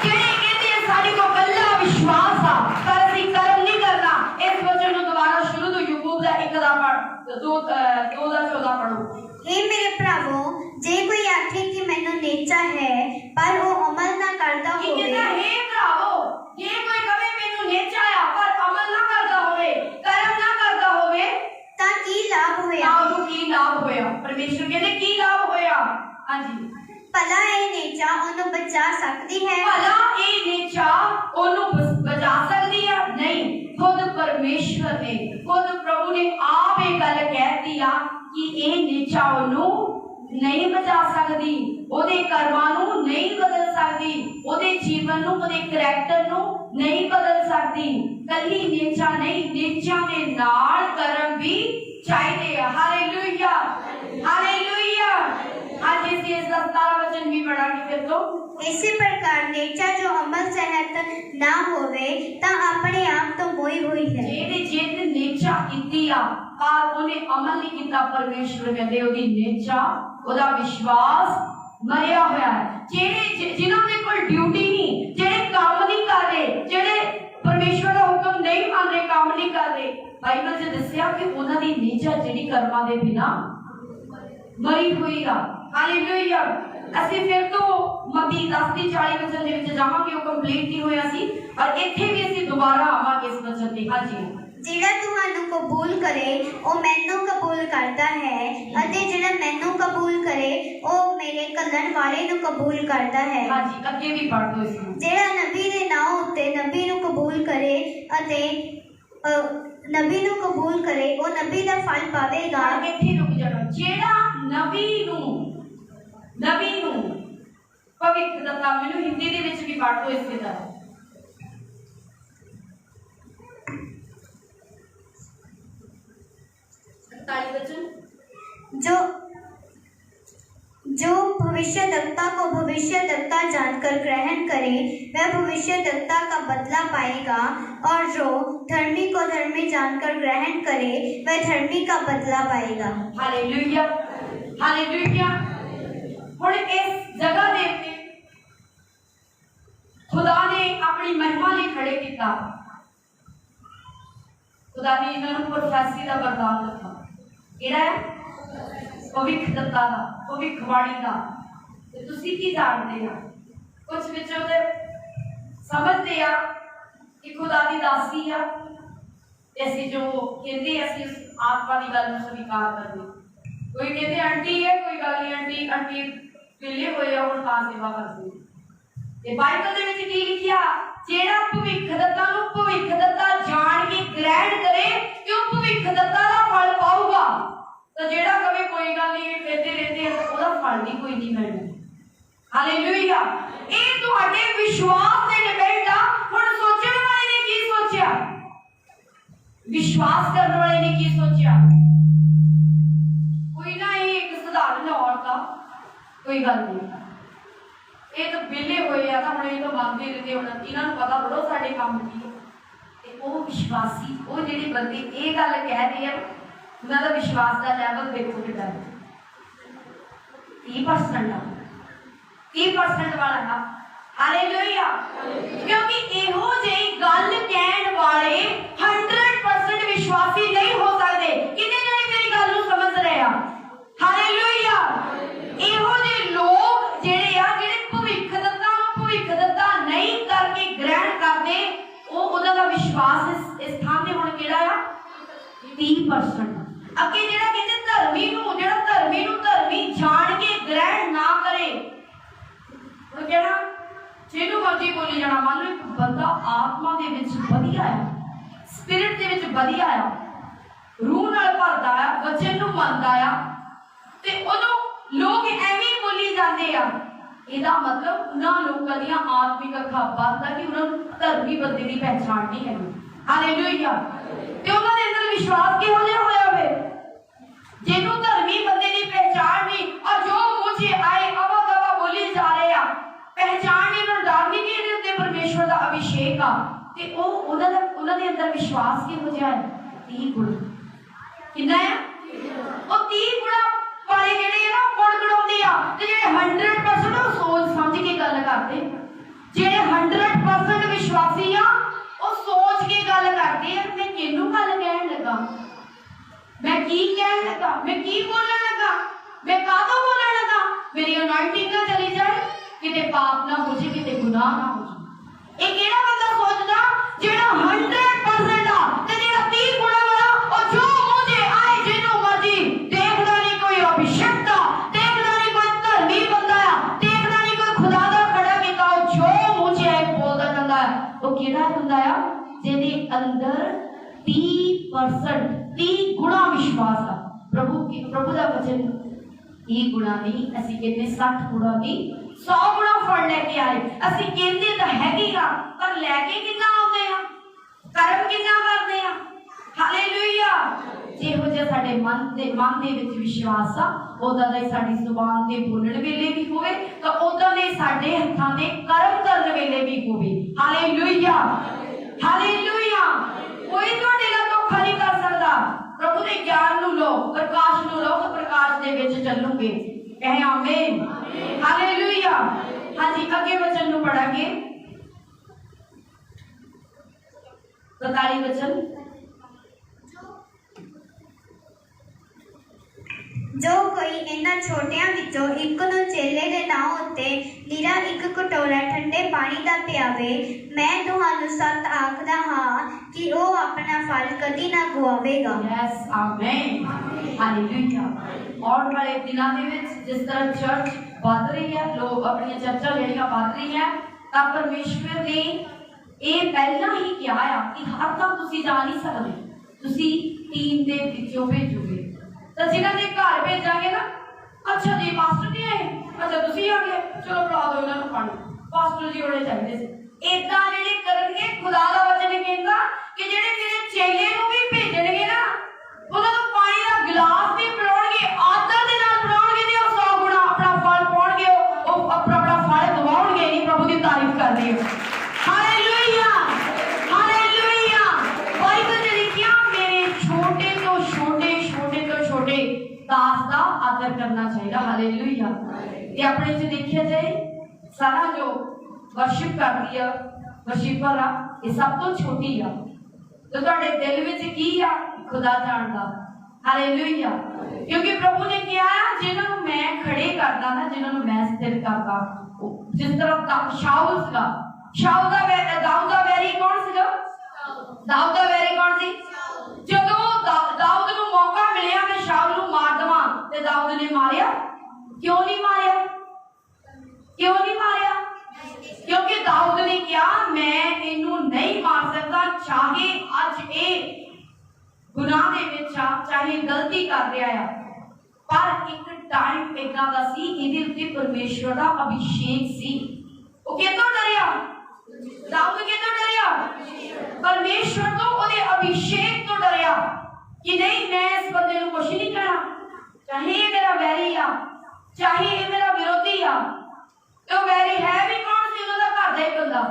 ਜਿਹੜੇ ਕਹਿੰਦੇ ਸਾਡੇ ਕੋਲ ਕੱਲਾ ਵਿਸ਼ਵਾਸ ਆ ਪਰ ਅਸੀਂ ਕਰਮ ਨਹੀਂ ਕਰਨਾ। ਇਸ ਵਚਨ ਨੂੰ ਦੁਬਾਰਾ ਸ਼ੁਰੂ ਤੋਂ ਯਾਕੂਬ ਦਾ 1 ਦਾ ਪੜ੍ਹ 2 ਦਾ 14 ਪੜ੍ਹੋ। हे मेरे भरावो, जे कोई आखे कि मैनू नेचा है पर वो अमल ना करता होवे, हे भरावो, जे कोई कहे मैनू नेचा है पर अमल ना करता होवे, कर्म ना करता होवे, ता की लाभ होया? तां की लाभ होया? परमेश्वर कहते की लाभ होया? हां जी। भला ये नेचा ओनू बचा सकती है? भला ये नेचा ओनू बचा सकती है? नहीं। खुद परमेश्वर ने, खुद प्रभु ने आप ये गल कह दी आ कि ये नेचा ओनू नहीं बचा सकती, ओदे कर्मां नू नहीं बदल सकती, ओदे जीवन नू, ओदे करैक्टर नू नहीं बदल सकती। कल्ली नेचा नहीं, नेचा दे नाल कर्म भी चाहिए। Hallelujah, hallelujah. आज इस 17 वचन भी पढ़ा के फिर तो इसी प्रकार नेचा जो अमल सहित ना होवे ता अपने आप तो मोई हुई है। जेदे जेद नेचा कीती आ पर ओने अमल नहीं कीता, परमेश्वर कहंदे ओदी नेचा, ओदा विश्वास मरिया होया है। जेड़े जिन्हां दे कोल ड्यूटी नहीं, जेड़े काम नहीं कर रहे, जेड़े परमेश्वर दा हुक्म नहीं मान रहे, काम नहीं कर रहे, बाइबल च दस्सिया कि उन्हां दी नेचा जेड़ी कर्मां दे बिना मरी हुई आ। हालेलुया। ਅਸੀਂ ਫਿਰ ਤੋਂ ਮਤੀ 10:40 ਵਚਨ ਦੇ ਵਿੱਚ ਜਾਵਾਂਗੇ, ਉਹ ਕੰਪਲੀਟ ਨਹੀਂ ਹੋਇਆ ਸੀ, ਪਰ ਇੱਥੇ ਵੀ ਅਸੀਂ ਦੁਬਾਰਾ ਆਵਾਂਗੇ ਇਸ ਵਚਨ ਤੇ। ਹਾਂਜੀ। ਜਿਹੜਾ ਤੁਹਾਨੂੰ ਕਬੂਲ ਕਰੇ ਉਹ ਮੈਨੂੰ ਕਬੂਲ ਕਰਦਾ ਹੈ, ਅਤੇ ਜਿਹੜਾ ਮੈਨੂੰ ਕਬੂਲ ਕਰੇ ਉਹ ਮੇਰੇ ਘੱਲਣ ਵਾਲੇ ਨੂੰ ਕਬੂਲ ਕਰਦਾ ਹੈ। ਹਾਂਜੀ, ਅੱਗੇ ਵੀ ਪੜ੍ਹ ਦਿਓ ਇਸ ਨੂੰ। ਜਿਹੜਾ ਨਬੀ ਦੇ ਨਾਂ ਉੱਤੇ ਨਬੀ ਨੂੰ ਕਬੂਲ ਕਰੇ ਅਤੇ ਨਬੀ ਨੂੰ ਕਬੂਲ ਕਰੇ ਉਹ ਨਬੀ ਦਾ ਫਲ ਪਾਵੇਗਾ। ਇੱਥੇ ਰੁਕ ਜਾਣਾ। ਜਿਹੜਾ ਨਬੀ ਨੂੰ ਭਵਿੱਖ ਦੱਤਾ, ਮੈਨੂੰ ਹਿੰਦੀ ਦੇ ਵਿੱਚ ਵੀ ਪੜ੍ਹ ਦਿਓ ਇਸ ਦੇ ਤਰ੍ਹਾਂ। जो भविष्यद्वक्ता को भविष्यद्वक्ता जानकर ग्रहण करे वह भविष्यद्वक्ता का बदला पाएगा, और जो धर्मी को धर्मी जानकर ग्रहण करे वह धर्मी का बदला पाएगा। Hallelujah, hallelujah. हुण इस जगह दे उत्ते खुदा ने अपनी महिमा लिए खड़े किया। खुदा ने इन्होंने प्रोफेसी का वरदान दिता, किहड़ा है? भविख दत्ता दा, भविखवाणी दा। ते तुसीं की जानते हो? कुछ विचों ते समझते आ कि खुदा दी दासी आ, ते असीं जो कहते असीं उस आत्मा की गल नूं स्वीकार करनी। कोई कहते आंटी है, कोई गल नहीं, आंटी आंटी विले होए हुण तां सेवा करदी। ते बाइबल दे विच की लिखिया? जेड़ा भविख दत्ता नूं भविख दत्ता जान के ग्रहण करे कि वो भविख दत्ता दा फल पाऊगा। तो जेड़ा कहे कोई गल नहीं कहते रहते ओदा फल नहीं कोई नहीं मिलना। हालेलुया। ये तुहाडे विश्वास ते डिपेंड आ। हुण सोचण वाले ने की सोचिया, विश्वास करने वाले ने की सोचिया? कोई ना, ये एक साधारण औरत आ, कोई गल नहीं, ये तो विले होए आ, हुण ये तो मंगदे रहंदे, हुण इन्हां नूं पता थोड़ा साडे काम की है। ते वो विश्वासी, वो जेडे बंदे ये गल कह रहे हैं, उन्होंने विश्वास का लैवल देखो कि 30% 30% वाला है। हालेलुया। क्योंकि इहो जी गल कहण वाले 100% विश्वासी नहीं हो सकते। कितने जने मेरी गल नूं समझ रहे हैं? हालेलुया। इहो जी लोग जेड़े आ जेड़े भविख दत्ता नहीं करके ग्रहण करते, वो उन्हां दा विश्वास इस स्थान ते हुण किहड़ा आ? 30%। अगे जेड़ा कहते धर्मी नूं, जेड़ा धर्मी नूं धर्मी जान के ग्रहण ना करे, हुण केड़ा जिन्हों मर्जी बोली हो जाना। मान लो एक बंदा आत्मा दे विच वधिया है, स्पिरिट दे विच वधिया है, रूह नाल भरदा है, वचन नूं मनदा है, ते उहनूं लोग एवें ही बोली जाते आ। इहदा मतलब उन्हां लोकां दीयां आत्मिक अखां बंद है कि उन्हां नूं धर्मी बंदे दी पहचान नहीं है। हालेलुया। ते उन्हां दे अंदर विश्वास किहो जिहा होया होवे, जिन्हों धर्मी बंदे की पहचान नहीं, और जो मुझे आए अवा दवा बोली जा रहे हैं, पहचान नहीं, उन्होंने डर नहीं कि इहदे उत्ते परमेश्वर का अभिषेक आ, ते ओह उन्हां दे अंदर विश्वास किहो जिहा है? 30 गुण। कितना है? और 30 गुणा वाले जिहड़े है ना गुण गणाउंदे आ, ते जिहड़े 100% सोच समझ के गल करदे, जिहड़े 100% विश्वासी आ ਉਹ सोच के गल करते हैं। मैं किहनूं गल कहन लगा, मैं की कहन लगा, मैं की बोलण लगा, मैं काहतों बोलण लगा, मेरी अनॉइंटिंग ना चली जाए, किते पाप ना हो जाए, किते गुनाह ना हो जाए। एक केड़ा बंदा सोचदा जेड़ा 100% आ ते जेड़ा 30 गुणा वाला, और जो मुझे आए जिन्हों मर्जी, देखदा नहीं कोई अभिषेकता, देखदा नहीं कोई धर्मी बंदा आ, देखदा नहीं कोई खुदा दा खड़ा कीता, जो मुझे आए बोलदा जांदा है। वो केड़ा बंदा आ जिहदे अंदर 30% 30 गुणा विश्वास आ। प्रभु दा वचन 30 गुणा नहीं, असीं कहते 60 गुणा नहीं, 100 गुणा फल लेके आए। असीं कहते तां हैगे आ, पर लेके किन्ना आउंदे आ, कर्म किन्ना करदे आ। हालेलुया। जिहो जिहा साडे मन दे विच विश्वास आ, उदां दा ही साडी जुबान ते बोलण वेले भी होवे, तां उदां दे साडे हत्थां दे कर्म करन वेले भी होवे। हालेलुया। हालेलुया। कोई तुहाडे नाल धोखा नहीं कर सकदा। प्रभु दे ज्ञान नूं लो, प्रकाश नूं लो, तो प्रकाश दे विच चलोगे। कहे आमीन। हालेलुया। हाँ जी, अगे वचन नूं पढ़ांगे। 42 वचन। जो कोई इन्हां छोटियां विचों एक नूं चेले दे नाम उत्ते निरा एक कटोरा ठंडे पानी दा पियावे, मैं तुहानूं सच आखदा हां कि ओह अपना फल कदी ना गुआवेगा। यस, आमीन। हालेलुया। और वाले दिनों दे विच जिस तरह चर्च बढ़ रही है, लोग अपनी चर्चा ਜਿਹੜੀਆਂ बढ़ रही है, ਤਾਂ परमेश्वर ने ਇਹ ਪਹਿਲਾਂ ਹੀ ਕਿਹਾ ਆ ਕਿ ਹਰ ਤੱਕ ਤੁਸੀਂ ਜਾ ਨਹੀਂ ਸਕਦੇ, ਤੁਸੀਂ ਟੀਮ ਦੇ ਵਿੱਚੋਂ ਭੇਜੋਗੇ। ਤਾਂ ਜਿਨ੍ਹਾਂ ਦੇ ਘਰ ਭੇਜਾਂਗੇ ਨਾ, ਅੱਛਾ ਜੀ ਪਾਸਟਰ ਜੀ ਆਏ, ਅੱਛਾ ਤੁਸੀਂ ਆ ਗਏ, ਚਲੋ ਪਿਲਾ ਦਿਓ ਇਹਨਾਂ ਨੂੰ ਪਾਣੀ, ਪਾਸਟਰ ਜੀ ਹੋਣੇ ਚਾਹੀਦੇ ਸੀ। ਇਦਾਂ ਜਿਹੜੇ ਕਰਨਗੇ, ਖੁਦਾ ਦਾ ਵਚਨ ਕਹਿੰਦਾ ਕਿ ਜਿਹੜੇ ਮੇਰੇ ਚੇਲੇ ਨੂੰ ਵੀ ਭੇਜਣਗੇ ਨਾ, ਉਹਨਾਂ ਨੂੰ ਪਾਣੀ ਦਾ ਗਿਲਾਸ ਵੀ ਪਿਲਾਉਣਗੇ, ਆਦਰ ਦੇ ਨਾਲ ਪਿਲਾਉਣਗੇ, ਤੇ ਉਹ 100 ਗੁਣਾ ਆਪਣਾ ਫਲ ਪਾਉਣਗੇ, ਉਹ ਆਪਣਾ ਫਲ ਗਵਾਉਣਗੇ ਨਹੀਂ। ਪ੍ਰਭੂ ਦੀ ਤਾਰੀਫ ਕਰਦੇ ਹੋ। ਹਾਲੇਲੂਇਆ। ਹਾਲੇਲੂਇਆ। ਬਾਈਬਲ ਦੇ ਲਿਖਿਆ ਮੇਰੇ ਛੋਟੇ ਤੋਂ ਛੋਟੇ दास का आदर करना चाहिए। हालेलुया। ये अपने च देखिया जाए, सारा जो वर्शिप करती है, वर्शिपर आ, ये सब तो छोटी आ, तो तुहाडे दिल विच की आ खुदा जानदा। हालेलुया। क्योंकि प्रभु ने कहा जिन्होंने मैं खड़े करदा ना, जिन्होंने मैं स्थिर करदा, जिस तरह शाऊल सीगा, शाऊल दा दाऊद दा वैरी कौन सीगा? दाऊद दा वैरी कौन सी? ਜਦੋਂ दाऊद ਨੂੰ मौका मिलिया मैं शाऊल ਨੂੰ मार दवां, ते दाऊद ने मारिया क्यों नहीं मारिया? क्यों नहीं मारिया? क्योंकि दाऊद ने कहा मैं इनू नहीं मार सकता, चाहे अज ए गुनाह दे विच आ, चाहे गलती कर रहा है, पर एक टाइम इदां दा सी इहदे उत्ते परमेश्वर दा अभिषेक सी। वो कितों डरिया? दाऊद कितों डरिया? परमेश्वर तो ओदे अभिषेक तो डरिया कि नहीं मैं इस बंदे को कुछ नहीं कहना, चाहे ये मेरा वैरी आ, चाहे ये मेरा विरोधी आ। तो वैरी है भी कौन सी? उन्होंने घर का ही बंदा,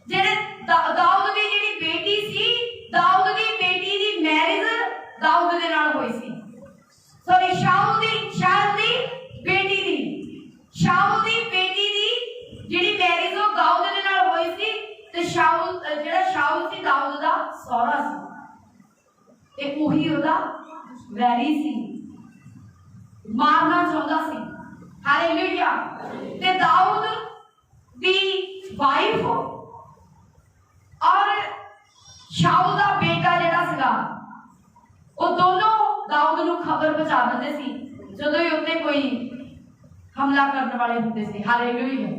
जेड़े दाऊद दी जेड़ी बेटी सी, दाऊद दी बेटी दी मैरिज दाऊद दे नाल होई सी। सॉरी, शाऊल दी बेटी दी जेड़ी मैरिज वो दाऊद दे नाल होई सी, ते शाऊल जेड़ा शाऊल सी दाऊद दा सौरा सी, ते ओही ओदा वैरी सी, मारना चाहता सी। हालेलुया। ते दाऊद दी वाइफ और शाऊल दा बेटा जेड़ा सीगा, वो दोनों दाऊद नूं खबर पहुंचा दिंदे सी जदों ही उत्ते कोई हमला करने वाले होंदे सी। हालेलुया।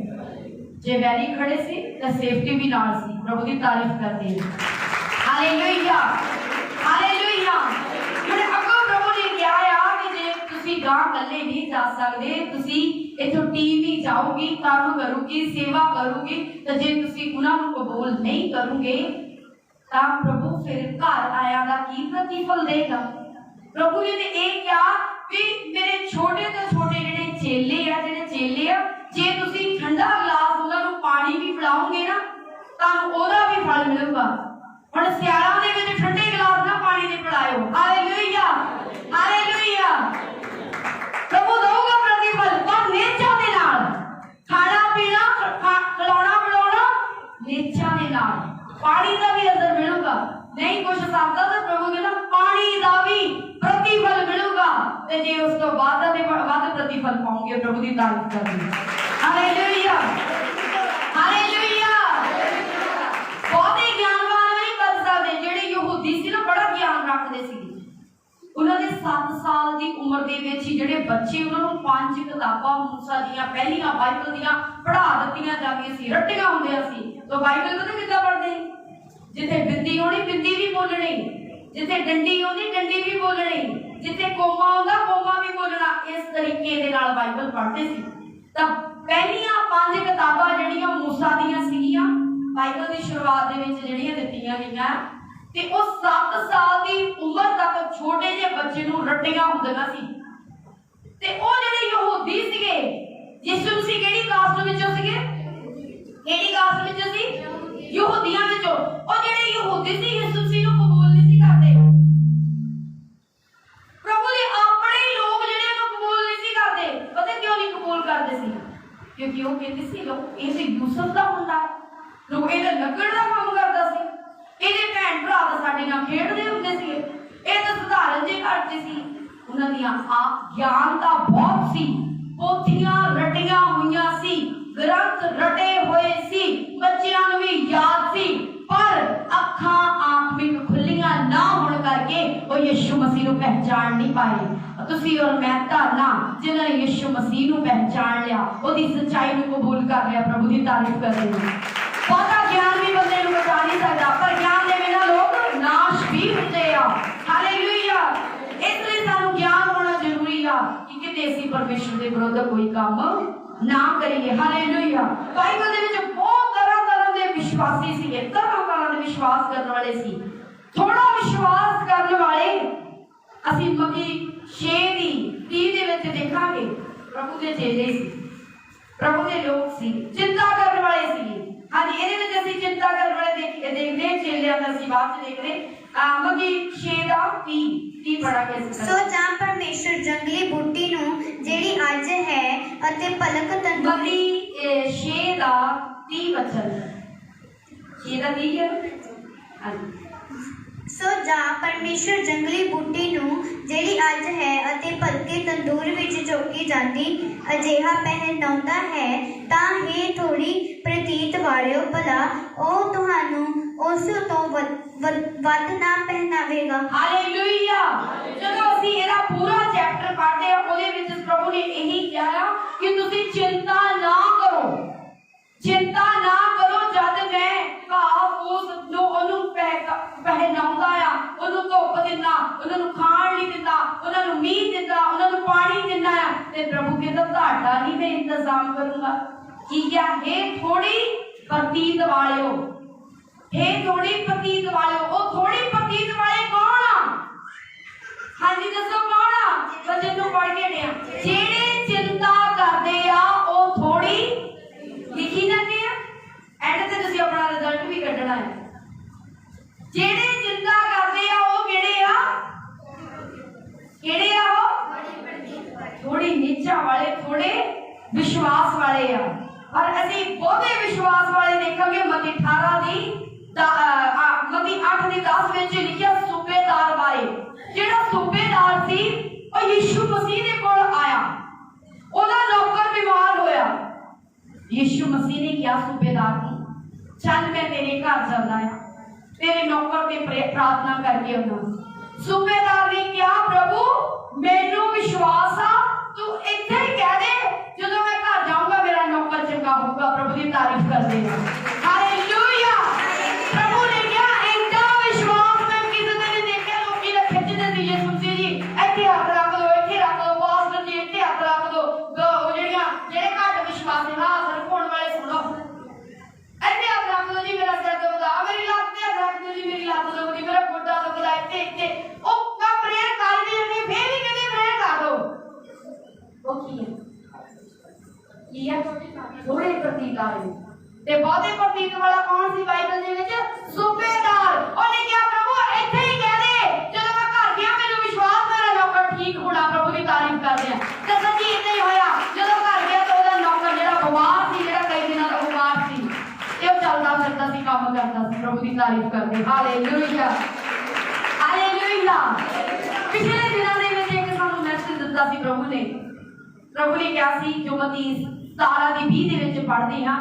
जे वैरी खड़े सी तो सेफ्टी भी नाल सी। प्रभु की तारीफ करते हैं। Hallelujah hallelujah. मैंने अगों प्रभु ने कहा आ कि जे तुसी गां कल्ले नहीं जा सकते, तुसी इथों टीम ही जाओगी, काम करूगी, सेवा करूगी, तो जे तुसी उन्हां नूं कबूल नहीं करोगे तो प्रभु फिर घर आया का की प्रतिफल देगा। प्रभु ने एक कहा कि मेरे छोटे तो छोटे जेडे चेले आ जे तुसी ठंडा गिलास उन्हां नूं पानी भी पिलाओगे ना तां ओदा भी फल मिलेगा। हुण सियालां दे विच ठंडे गिलास ना पानी दे पिलाओ। Hallelujah hallelujah. प्रभु देगा प्रतिफल। पर नेचा दे नाल खाना पीना खिलाउणा पिलाउणा नेचा दे नाल पानी का भी असर मिलेगा। नहीं कुछ सकता तो प्रभु कहना पानी का भी प्रतिफल मिलेगा। ते जे उस तो बाद प्रतिफल पाओगे प्रभु की तारीफ करनी। Hallelujah hallelujah. बहुत ही ज्ञानवान नहीं बन सकते जेडे यहूदी सी ना, बड़ा ज्ञान रखते सी। उन्होंने 7 साल की उम्र दे विच जेडे बच्चे उन्होंने 5 किताबां मूसा दियां पहलियां बाइबल दियां पढ़ा दित्तियां जांदियां सी, रट्टियां हुंदियां सी। तो बाइबल पता किद्दां पढ़दे? जिथे बिंदी होनी बिंदी भी बोलनी, जिथे डंडी होनी डंडी भी बोलनी, जिथे कोमा होंदा कोमा भी बोलना। इस तरीके दे नाल बाइबल पढ़दे सी। तब पहलियां 5 किताबां जेहड़ियां मूसा दियां सीगियां बाइबल की शुरुआत दे विच जेहड़ियां दित्तियां गईयां ते उस 7 साल की उम्र तक छोटे जे बच्चे नूं रट्टियां हुंदियां सी। ते ओ जेहड़े यहूदी सीगे, यीशु मसीह केड़ी कास्ट विचों सीगे? केड़ी कास्ट विचों सी? यहूदियां विचों। ओ जेहड़े यहूदी सी यीशु मसीह नूं कबूल नहीं सी करदे। प्रभु दे अपने लोग जेहड़े उहनूं कबूल नहीं सी करदे। पता क्यों नहीं कबूल करदे सी? क्योंकि वो कहते सी लोग इह ते यूसुफ दा मुंडा, लोग इहदे लगण दा काम करदा सी, ਇਹਦੇ ਭੈਣ ਭਰਾ ਤਾਂ ਸਾਡੇ ਨਾਲ ਖੇਡਦੇ ਹੁੰਦੇ ਸੀ, ਇਹ ਤਾਂ ਸਧਾਰਨ ਜਿਹੇ ਘਰ 'ਚ ਸੀ। ਉਹਨਾਂ ਦੀਆਂ ਗਿਆਨ ਤਾਂ ਬਹੁਤ ਸੀ, ਪੋਥੀਆਂ ਰਟੀਆਂ ਹੋਈਆਂ ਸੀ, ਗ੍ਰੰਥ ਰਟੇ ਹੋਏ ਸੀ, ਬੱਚਿਆਂ ਨੂੰ ਵੀ ਯਾਦ ਸੀ। ਪਰ ਅੱਖਾਂ ਆਤਮਿਕ ਖੁੱਲੀਆਂ ਨਾ ਹੋਣ ਕਰਕੇ ਉਹ ਯਿਸੂ ਮਸੀਹ ਨੂੰ ਪਹਿਚਾਣ ਨਹੀਂ ਪਾਏ। ਤੁਸੀਂ ਔਰ ਮੈਂ ਧੰਨਾ ਜਿਨ੍ਹਾਂ ਨੇ ਯਿਸੂ ਮਸੀਹ ਨੂੰ ਪਹਿਚਾਣ ਲਿਆ, ਉਹਦੀ ਸੱਚਾਈ ਨੂੰ ਕਬੂਲ ਕਰ ਲਿਆ। ਪ੍ਰਭੂ ਦੀ ਤਾਰੀਫ ਕਰਦੇ ਹਾਂ। ਬਹੁਤਾ ਗਿਆਨ ਵੀ ਬੰਦੇ ਨੂੰ ਬਚਾ ਨਹੀਂ ਸਕਦਾ, ਪਰ ਗਿਆਨ ਦੇ ਬਿਨਾਂ ਲੋਕ ਨਾਸ਼ ਵੀ ਹੁੰਦੇ ਆ। ਹਾਲੇਲੂਇਆ। ਇਸ ਲਈ ਸਾਨੂੰ ਗਿਆਨ ਹੋਣਾ ਜ਼ਰੂਰੀ ਆ ਕਿ ਕਿਤੇ ਅਸੀਂ ਪਰਮੇਸ਼ਰ ਦੇ ਵਿਰੁੱਧ ਕੋਈ ਕੰਮ ਨਾ ਕਰੀਏ। ਹਾਲੇਲੂਇਆ। ਬਾਈਬਲ ਦੇ ਵਿੱਚ ਬਹੁਤ ਤਰ੍ਹਾਂ ਦੇ ਵਿਸ਼ਵਾਸੀ ਸੀਗੇ, ਤਰ੍ਹਾਂ ਦੇ ਵਿਸ਼ਵਾਸ ਕਰਨ ਵਾਲੇ ਸੀ। ਥੋੜਾ ਵਿਸ਼ਵਾਸ ਕਰਨ ਵਾਲੇ ਅਸੀਂ ਮਤੀ 6 ਦੀ 30 ਦੇ ਵਿੱਚ ਦੇਖਾਂਗੇ। ਪ੍ਰਭੂ ਦੇ ਚੇਲੇ ਸੀ, ਪ੍ਰਭੂ ਦੇ ਲੋਕ ਸੀ, ਚਿੰਤਾ ਕਰਨ ਵਾਲੇ ਸੀ। हाँ जी, ਇਹਦੇ ਵਿੱਚ ਅਸੀਂ ਚਿੰਤਾ ਕਰਨ ਵਾਲੇ ਦੇਖਦੇ ਹਾਂ ਚੇਲਿਆਂ ਦਾ ਅਸੀਂ ਬਾਅਦ ਚ ਦੇਖਦੇ ਮਤੀ 6 ਦਾ 30 ਪੜਾਂਗੇ। ਸੋ ਜਾਂ ਪਰਮੇਸ਼ਰ ਜੰਗਲੀ ਬੂਟੀ ਨੂੰ ਜਿਹੜੀ ਅੱਜ ਹੈ ਅਤੇ ਪਲਕ ਤੰਦੂਰੀ ਮਤੀ 6 ਦਾ 30 ਵਚਨ 6 ਦਾ 30 ਹੈ। ਹਾਂਜੀ। ਸੋ ਜਾਂ ਪਰਮੇਸ਼ਰ ਜੰਗਲੀ ਬੂਟੀ ਨੂੰ ਜਿਹੜੀ ਅੱਜ ਹੈ ਅਤੇ ਭਲਕੇ ਤੰਦੂਰ ਵਿੱਚ ਝੋਕੀ ਜਾਂਦੀ ਅਜਿਹਾ ਪਹਿਨਾਉਂਦਾ ਹੈ, ਤਾਂ ਇਹ ਥੋੜੀ ਪ੍ਰਤੀਤ ਵਾਲਿਓ ਭਲਾ ਉਹ ਤੁਹਾਨੂੰ ਉਸ ਤੋਂ ਵੱਧ ਨਾ ਪਹਿਨਾਵੇਗਾ। ਹਾਲੇਲੂਇਆ। ਜਦੋਂ ਅਸੀਂ ਇਹਦਾ ਪੂਰਾ ਚੈਪਟਰ ਪੜ੍ਹਦੇ ਹਾਂ ਉਹਦੇ ਵਿੱਚ ਪ੍ਰਭੂ ਨੇ ਇਹੀ ਕਿਹਾ ਕਿ ਤੁਸੀਂ ਚਿੰਤਾ ਨਾ ਕਰੋ, ਚਿੰਤਾ ਨਾ ਕਰੋ। ਜਦ ਮੈਂ ਘਾਹ ਫੂਸ ਨੂੰ ਉਹਨੂੰ ਪਹਿਨਾਉਂਦਾ ਆ, ਉਹਨੂੰ ਧੁੱਪ ਦਿੰਦਾ, ਉਹਨਾਂ ਨੂੰ ਖਾਣ ਲਈ ਦਿੰਦਾ, ਉਹਨਾਂ ਨੂੰ ਮੀਂਹ ਦਿੰਦਾ, ਉਹਨਾਂ ਨੂੰ ਪਾਣੀ ਦਿੰਦਾ ਆ, ਤੇ ਪ੍ਰਭੂ ਕਹਿੰਦਾ ਤੁਹਾਡਾ ਨਹੀਂ ਮੈਂ ਇੰਤਜ਼ਾਮ ਕਰੂੰਗਾ। ਕੀ ਕਿਹਾ? ਇਹ ਥੋੜੀ ਪ੍ਰਤੀਤ ਵਾਲਿਓ, ਇਹ ਥੋੜੀ ਪ੍ਰਤੀਤ ਵਾਲਿਓ। ਉਹ ਥੋੜੀ ਪ੍ਰਤੀਤ ਵਾਲੇ ਕੌਣ ਆ? ਹਾਂਜੀ ਦੱਸੋ ਕੌਣ ਆ? ਵਚਨ ਨੂੰ ਪੜ੍ਹ ਕੇ ਡਿਆ ਜਿਹੜੇ ਚਿੰਤਾ ਕਰਦੇ ਆ ਉਹ ਥੋੜੀ ਲਿਖੀ ਜਾਂਦੀ ਆ। ਐਂਡ ਤੇ ਤੁਸੀਂ ਆਪਣਾ ਰਿਜ਼ਲਟ ਵੀ ਕੱਢਣਾ ਹੈ। ਜਿਹੜੇ ਚਿੰਤਾ ਕਰਦੇ ਆ ਉਹ ਕਿਹੜੇ ਆ? ਕਿਹੜੇ ਆ? ਉਹ ਥੋੜੀ ਨੀਚਾ ਵਾਲੇ, ਥੋੜੇ ਵਿਸ਼ਵਾਸ ਵਾਲੇ ਆ। ਪਰ ਅਸੀਂ ਬਹੁਤੇ ਵਿਸ਼ਵਾਸ ਵਾਲੇ ਦੇਖਾਂਗੇ। ਮਤੀ 18 ਦੀ ਮਤੀ 8 ਦੀ 10 ਵਿੱਚ ਲਿਖਿਆ ਸੂਬੇਦਾਰ ਬਾਰੇ। ਜਿਹੜਾ ਸੂਬੇਦਾਰ ਸੀ ਉਹ ਯਿਸੂ ਮਸੀਹ ਦੇ ਕੋਲ ਆਇਆ, ਉਹਦਾ ਨੌਕਰ ਬਿਮਾਰ ਹੋਇਆ। ਯਿਸੂ ਮਸੀਹ ਨੇ ਕਿਹਾ ਸੂਬੇਦਾਰ ਨੂੰ, ਚੱਲ ਮੈਂ ਤੇਰੇ ਘਰ ਜਾਂਦਾ ਆ, तेरे नौकर ते प्रार्थना करके आना। सूबेदार ने क्या? प्रभु मैनू विश्वास आ, तू इत्थे ही कह दे, जदों मैं घर जाऊंगा मेरा नौकर चंगा होगा। प्रभु की तारीफ की है थोड़े प्रतीत आए ते बहुते प्रतीत वाला कौन सी बाइबल दे विच सूबेदार ओने क्या प्रभु इत्थे ही कह दे जदों मैं घर गया मैनूं विश्वास मेरा नौकर ठीक होना प्रभु की तारीफ करदे हैं ते सच्ची इत्थे ही होया जदों घर गया तो ओदा नौकर जेड़ा बीमार सी जेड़ा कई दिनों दा बीमार सी ते ओ चलदा फिरदा सी काम करदा सी प्रभु की तारीफ करदे हालेलुया हालेलुया पिछले दिनों दे विच एक सानूं मैसेज दित्ता सी प्रभु ने क्या सी जो मती 17 ਦੀ 20 ਦੇ ਵਿੱਚ पढ़दे हां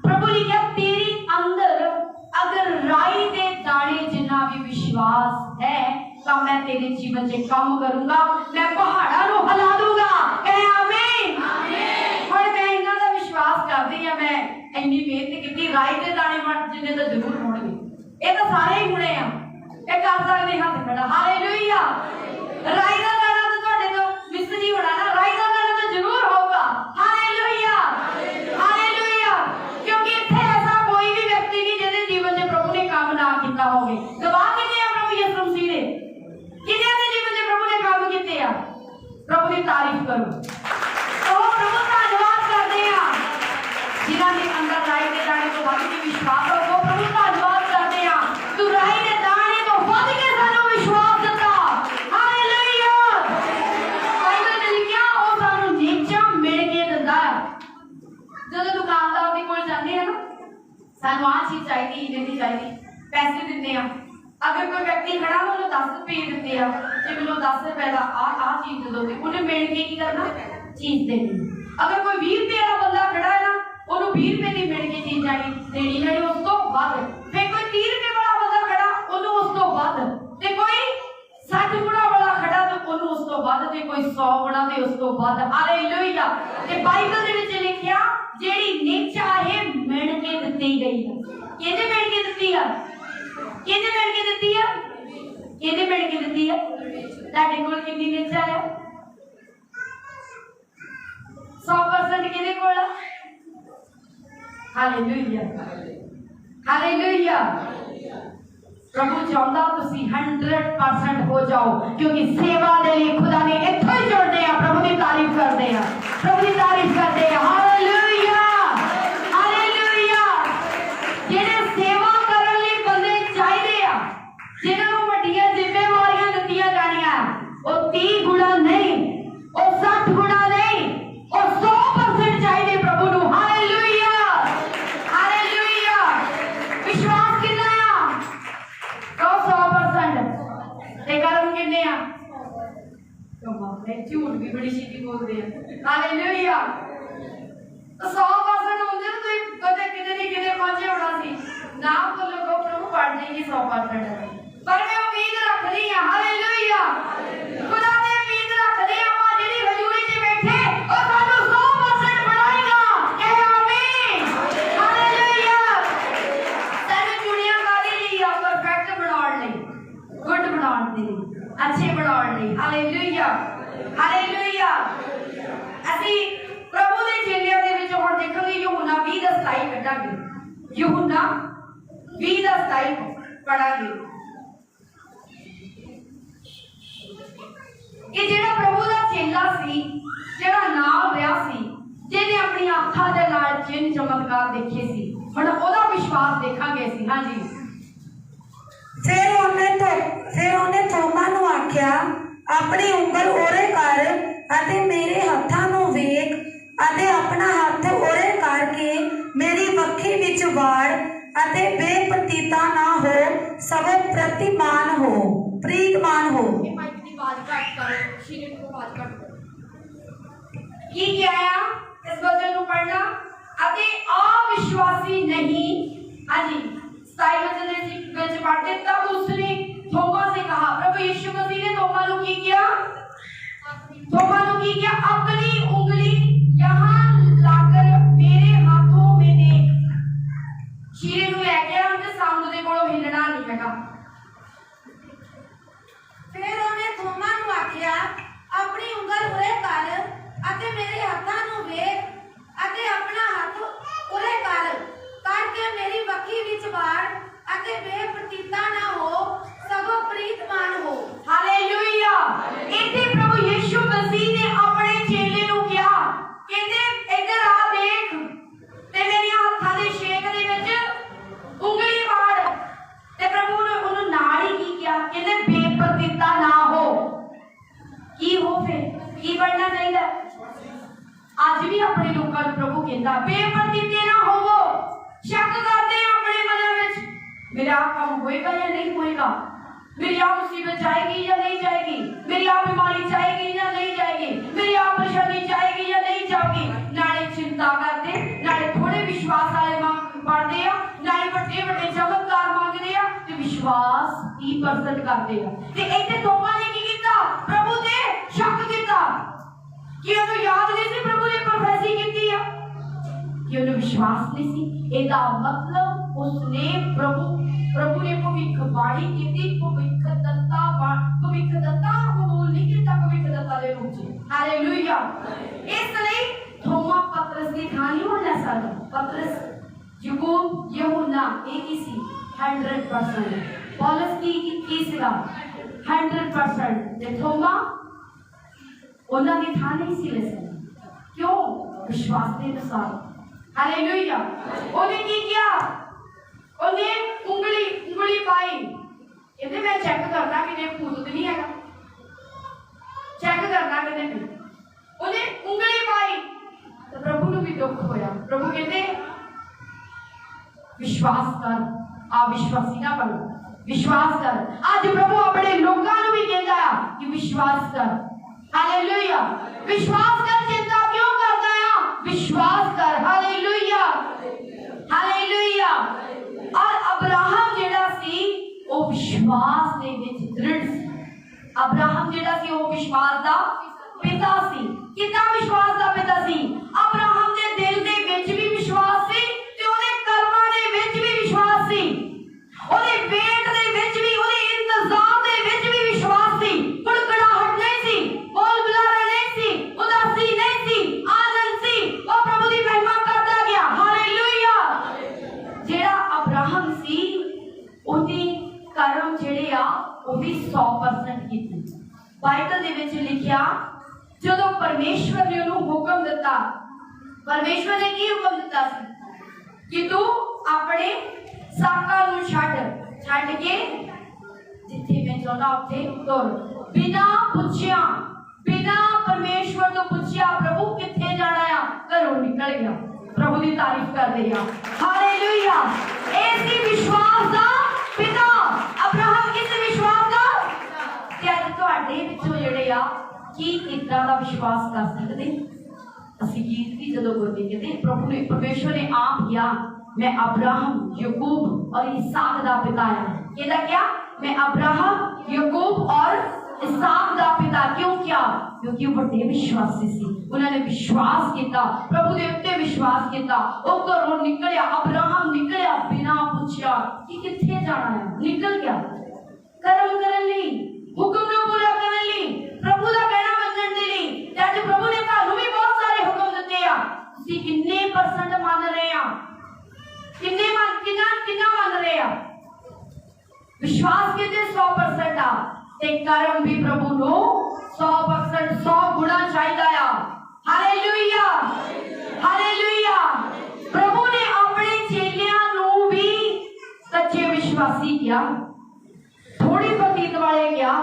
प्रभु ने क्या तेरे अंदर अगर राई के दाने जिन्ना भी विश्वास है तो मैं तेरे जीवन से काम करूंगा मैं पहाड़ों को हिला दूंगा कहे आमीन आमीन और मैं इन्हां दा विश्वास करदी हां मैं इन्नी मेहनत कीती राई के दाने जिन्ने तो जरूर होणगे ये तो सारे ही होने आ ये कर सकदे हाथ खड़ा हालेलुया राई दा दाना तो ਤੁਹਾਡੇ ਤੋਂ ਮਿਸ ਨਹੀਂ ਹੋਣਾ ना राई दा दाना तो जरूर होगा हालेलुया हालेलुया क्योंकि इत्थे ऐसा कोई भी व्यक्ति नहीं जिहदे जीवन में प्रभु ने काम ना कीता होवे गवाह कितने हैं प्रभु यीशु मसीह ने कितने दे जीवन में प्रभु ने काम कीते आ प्रभु की तारीफ करो तो प्रभु धन्यवाद करते हैं जिन्हां दे अंदर राई के दाने तो वध के विश्वास हो वो प्रभु धन्यवाद करते हैं तू राई के दाने तो वध के सानू विश्वास दिता हालेलुया बाइबल में लिखिया ओ सानू नीचा मिल के दिंदा ਜਦੋਂ ਦੁਕਾਨਦਾਰ ਦੇ ਕੋਲ ਜਾਂਦੇ ਆ ਨਾ ਸਾਨੂੰ ਆ ਚੀਜ਼ ਚਾਹੀਦੀ ਨਹੀਂ ਚਾਹੀਦੀ ਪੈਸੇ ਦਿੰਦੇ ਆ ਅਗਰ ਕੋਈ ਵਿਅਕਤੀ ਖੜਾ ਉਹਨੂੰ 10 ਰੁਪਏ ਦਿੰਦੇ ਆ ਜੇ ਮੈਨੂੰ 10 ਰੁਪਏ ਦਾ ਆ ਚੀਜ਼ ਦੇ ਦੋਗੇ ਉਹਨੇ ਮਿਲ ਕੇ ਕੀ ਕਰਨਾ ਚੀਜ਼ ਦੇਣੀ ਅਗਰ ਕੋਈ 20 ਰੁਪਏ ਦਾ ਬੰਦਾ ਖੜਾ ਹੈ ਨਾ ਉਹਨੂੰ 20 ਰੁਪਏ ਦੀ ਮਿਲ ਕੇ ਚੀਜ਼ ਦੇਣੀ ਜਿਹੜੀ ਉਸ ਤੋਂ ਵੱਧ ਫਿਰ ਕੋਈ 30 ਰੁਪਏ ਵਾਲਾ ਬੰਦਾ ਖੜਾ ਉਹਨੂੰ ਉਸ ਤੋਂ ਵੱਧ ਤੇ ਕੋਈ 60 ਗੁਣਾ ਵਾਲਾ ਖੜਾ ਤੇ ਉਹਨੂੰ ਉਸ ਤੋਂ ਵੱਧ ਤੇ ਕੋਈ 100 ਗੁਣਾ ਤੇ ਉਸ ਤੋਂ ਵੱਧ ਹਾਲੇਲੂਇਆ ਤੇ ਬਾਈਬਲ ਦੇ ਵਿੱਚ ਲਿਖਿਆ ਜਿਹੜੀ ਨੀਚਾ ਹੈ ਮਿਣ ਕੇ ਦਿੱਤੀ ਗਈ ਹੈ ਕਿਹਦੇ ਮਿਣ ਕੇ ਦਿੱਤੀ ਆ ਕਿਹਦੇ ਮਿਣ ਕੇ ਦਿੱਤੀ ਆ ਕਿਹਦੇ ਮਿਣ ਕੇ ਦਿੱਤੀ ਆ ਤੁਹਾਡੇ ਕੋਲ ਕਿੰਨੀ ਨੀਚਾ ਹੈ 100% ਕਿਹਦੇ ਕੋਲ ਆ ਹਾਲੇਲੂਇਆ ਹਾਲੇਲੂਇਆ प्रभु चाहता तुसी 100% हो जाओ क्योंकि सेवा दे लिए खुदा ने इत्थों ही जोड़ने आ प्रभु की तारीफ करते हैं प्रभु की तारीफ करते हैं हालेलुया हालेलुया जेड़े सेवा करन लई बंदे चाहिए आ जिन्हां नूं वड्डियां जिम्मेवारियां दित्तियां जाणियां ओ 30 गुणा नहीं ओ 60 गुणा नहीं ओ 100% चाहिए प्रभु नूं हालेलुया हालेलुया विश्वास कितना 100% ते कर्म कितने आ तो मां झूठ भी बड़ी छेती बोलते हैं हालेलुया तो 100% होंदे तो कदे किते नहीं किते पहुंचे होना सी ना तो लोगों प्रभु पढ़ देंगे 100% पर मैं उम्मीद रख रही हां हालेलुया खुदा ने उम्मीद रख रही हां जेडी हजूरी च बैठे और सानू 100% बनाएगा कहे आमीन हालेलुया सानू चुनिया कादी ली आ परफेक्ट बनाउण लई गुड बनाउण दे अच्छे बनाउण लई हालेलुया हालेलुया ਅਸੀਂ प्रभु ਦੇ ਚੇਲਿਆਂ ਦੇ ਵਿੱਚ ਹੁਣ ਦੇਖਾਂਗੇ ਯਹੂਨਾ 20 ਦਾ 27 ਕੱਢਾਂਗੇ ਯਹੂਨਾ 20 ਦਾ 27 ਪੜਾਂਗੇ ਇਹ ਜਿਹੜਾ ਪ੍ਰਭੂ ਦਾ ਚੇਲਾ ਸੀ ਜਿਹੜਾ ਨਾਲ ਰਿਹਾ ਸੀ ਜਿਹਨੇ ਆਪਣੀ ਅੱਖਾਂ ਦੇ ਨਾਲ ਚਿੰਨ ਚਮਤਕਾਰ ਦੇਖੇ ਸੀ ਹੁਣ ਉਹਦਾ ਵਿਸ਼ਵਾਸ ਦੇਖਾਂਗੇ ਅਸੀਂ ਹਾਂਜੀ ਫਿਰ ਉਹਨੇ ਥੋਮਾ ਨੂੰ ਆਖਿਆ ਆਪਣੀ ਉਂਗਲ ਉਹਰੇ ਕਰ ਅਤੇ ਮੇਰੇ ਹੱਥਾਂ ਨੂੰ ਵੇਖ ਅਤੇ ਆਪਣਾ ਹੱਥ ਉਹਰੇ ਕਰਕੇ ਮੇਰੀ ਵੱਖੀ ਵਿੱਚ ਵਾੜ ਅਤੇ ਬੇਪਤੀਤਾ ਨਾ ਹੋ ਸਗੋਂ ਪ੍ਰਤੀਮਾਨ ਹੋ ਪ੍ਰੀਤਮਾਨ ਹੋ ਇਹ ਮਾਈਕ ਦੀ ਆਵਾਜ਼ ਘੱਟ ਕਰੋ ਸ਼ੀਰੇ ਨੂੰ ਆਵਾਜ਼ ਘੱਟ ਕਰੋ ਕੀ ਕਿਹਾ ਇਸ ਵਚਨ ਨੂੰ ਪੜਨਾ ਅਤੇ ਅਵਿਸ਼ਵਾਸੀ ਨਹੀਂ ਹਾਂਜੀ 27 वचन ਵਿੱਚ पढ़ते तब उसने थोमा से कहा प्रभु यीशु मसीह ने थोमा को की किया अपनी उंगली यहाँ लाकर मेरे हाथों में देख शीरे ਨੂੰ ਲੈ ਕੇ ਉਹਦੇ ਸਾਹਮਣੇ ਦੇ ਕੋਲੋਂ ਹਿੱਲਣਾ ਨਹੀਂ ਹੈਗਾ ਫਿਰ ਉਹਨੇ ਥੋਮਾ ਨੂੰ ਆਖਿਆ ਆਪਣੀ ਉਂਗਲ ਉਰੇ ਕਰ ਅਤੇ ਮੇਰੇ ਹੱਥਾਂ ਨੂੰ ਵੇਖ ਅਤੇ ਆਪਣਾ ਹੱਥ ਉਰੇ ਕਰ ਕਰਕੇ ਮੇਰੀ ਵੱਖੀ ਵਿੱਚ ਵਾੜ ਅਤੇ ਬੇਪਤੀਤਾ ਨਾ ਹੋ ਸਗੋਂ ਪ੍ਰੀਤਮਾਨ ਹੋ ਹਾਲੇਲੂਇਆ ਇੱਥੇ ਪ੍ਰਭੂ ਯੀਸ਼ੂ ਮਸੀਹ ਨੇ ਆਪਣੇ ਚੇਲੇ ਨੂੰ अज भी अपने लोगों को प्रभु कहता बेपरतीते ना होवो, शक करते हैं अपने मन में मेरा काम होएगा या नहीं होएगा, मेरी आ मुसीबत जाएगी या नहीं जाएगी, मेरी आ बीमारी जाएगी या नहीं जाएगी, मेरी आ परेशानी जाएगी या नहीं जाएगी। नाले चिंता करते, नाले थोड़े विश्वास वाले पढ़ते हैं, नाले बड़े बड़े चमत्कार मांगते हैं ते विश्वास ही प्रकट करते हैं। ते इत्थे तोबा ने की कीता, प्रभु ते शक कीता कि उन्हें याद नहीं सी प्रभु ने प्रोफेसी कीती है कि उन्हें विश्वास नहीं सी। एदा मतलब उसने प्रभु ने भविष्यवाणी की, भविष्यदत्ता कबूल नहीं किया, भविष्यदत्ता दे रूप में। हालेलुया। इसलिए थोमा पतरस की कहानी होना सारा पतरस याकूब यूहन्ना एक ही सी 100%, पौलुस की तीसरा 100%, ते थोमा उन्होंने था नहीं सी ले सकता, क्यों? विश्वास के अनुसार। हालेलुया। उन्हें की किया, उन्हें उंगली पाई, कहते मैं चेक करना कि भूत तो नहीं है, चेक करना कहते उन्हें उंगली पाई तो प्रभु ने भी दुख होया। प्रभु कहते विश्वास कर, अविश्वासी ना बनो, विश्वास कर। आज प्रभु अपने लोगों को भी कहता है कि विश्वास कर। हालेलुया। विश्वास कर, चिंता क्यों करता है? विश्वास कर। Hallelujah, hallelujah. और अब्राहम जेड़ा सी वो विश्वास दे विच दृढ़ सी। अब्राहम जेड़ा सी वो विश्वास दा पिता सी। कितना विश्वास दा पिता सी? अब्राहम दे दिल दे विच भी विश्वास सी ते ओदे कर्मां दे विच भी विश्वास सी, ओदे वेट दे विच भी, ओदे इंतजाम दे विच भी विश्वास सी। कुड़कुड़ाहट नहीं सी, बोल बुलारा नहीं सी, उदासी नहीं सी, आनंद सी। वो प्रभु दी महिमा करदा गया। हालेलुया। जेड़ा अब्राहम सी ओदी कर्म जेड़े आ वो भी 100% कीते। बाइबल दे विच लिखिया जदों परमेश्वर ने उन्हें हुक्म दिता, परमेश्वर ने की हुक्म दिता कि तू अपने साका नूं छड्ड के जिथे मैं चाहना उत्थे तुर। बिना पुछया, बिना परमेश्वर तो पुछया प्रभु किथे जाना है, घरों निकल गया। प्रभु की तारीफ कर दे। हालेलुया। ऐसी विश्वास दा पिता अब्राहम, इस विश्वास दा ते अज तुहाडे विचों जेड़े आ की इतना दा विश्वास कर सकते? असि गीत भी जदों बोलते कहते प्रभु ने, परमेश्वर ने आप किया मैं अब्राहम, याकूब और इसहाक दा पिता है। कहता क्या? मैं अब्राहम, याकूब और इसहाक दा पिता। क्यों किया? क्योंकि वो बड़े विश्वासी सी। उन्होंने विश्वास किया, प्रभु दे उत्ते विश्वास किया। वो घरों निकलिया, अब्राहम निकलिया बिना पूछया कि किथे जाना है, निकल गया कर्म करन लई, हुक्म नूं पूरा करन लई, प्रभु दा कहना मनण दे लई। ते अज प्रभु ने तुहानूं भी बहुत सारे हुक्म दिते आ, तुसीं किन्ने % मान रहे आ? किन्ना मान रहे आ? विश्वास किते 100% आ ते कर्म भी प्रभु नो 100% 100 गुणा चाहिदा आ। Hallelujah, hallelujah. प्रभु ने अपने चेलियां नु भी सच्चे विश्वासी किया, थोड़ी प्रतीत वाले किया।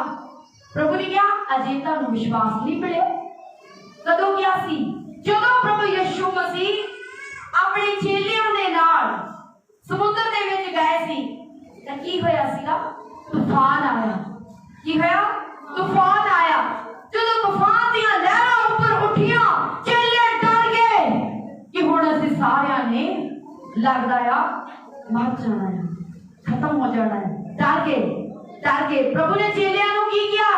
प्रभु ने क्या अजे तुहानूं विश्वास नहीं मिले? कदों क्या सी? जदों प्रभु यीशु मसीह अपने चेलियां दे नाल समुद्र दे विच गए सी तां की होया सीगा? तूफान आया। की होया? तूफान आया। जदों तूफान दी लहरां ऊपर उठियां, चेले डर गए कि हुण असीं सारियां ने लगदा आ मर जाना है, खत्म हो जाना है। डर गए। प्रभु ने चेलियां नूं की किया?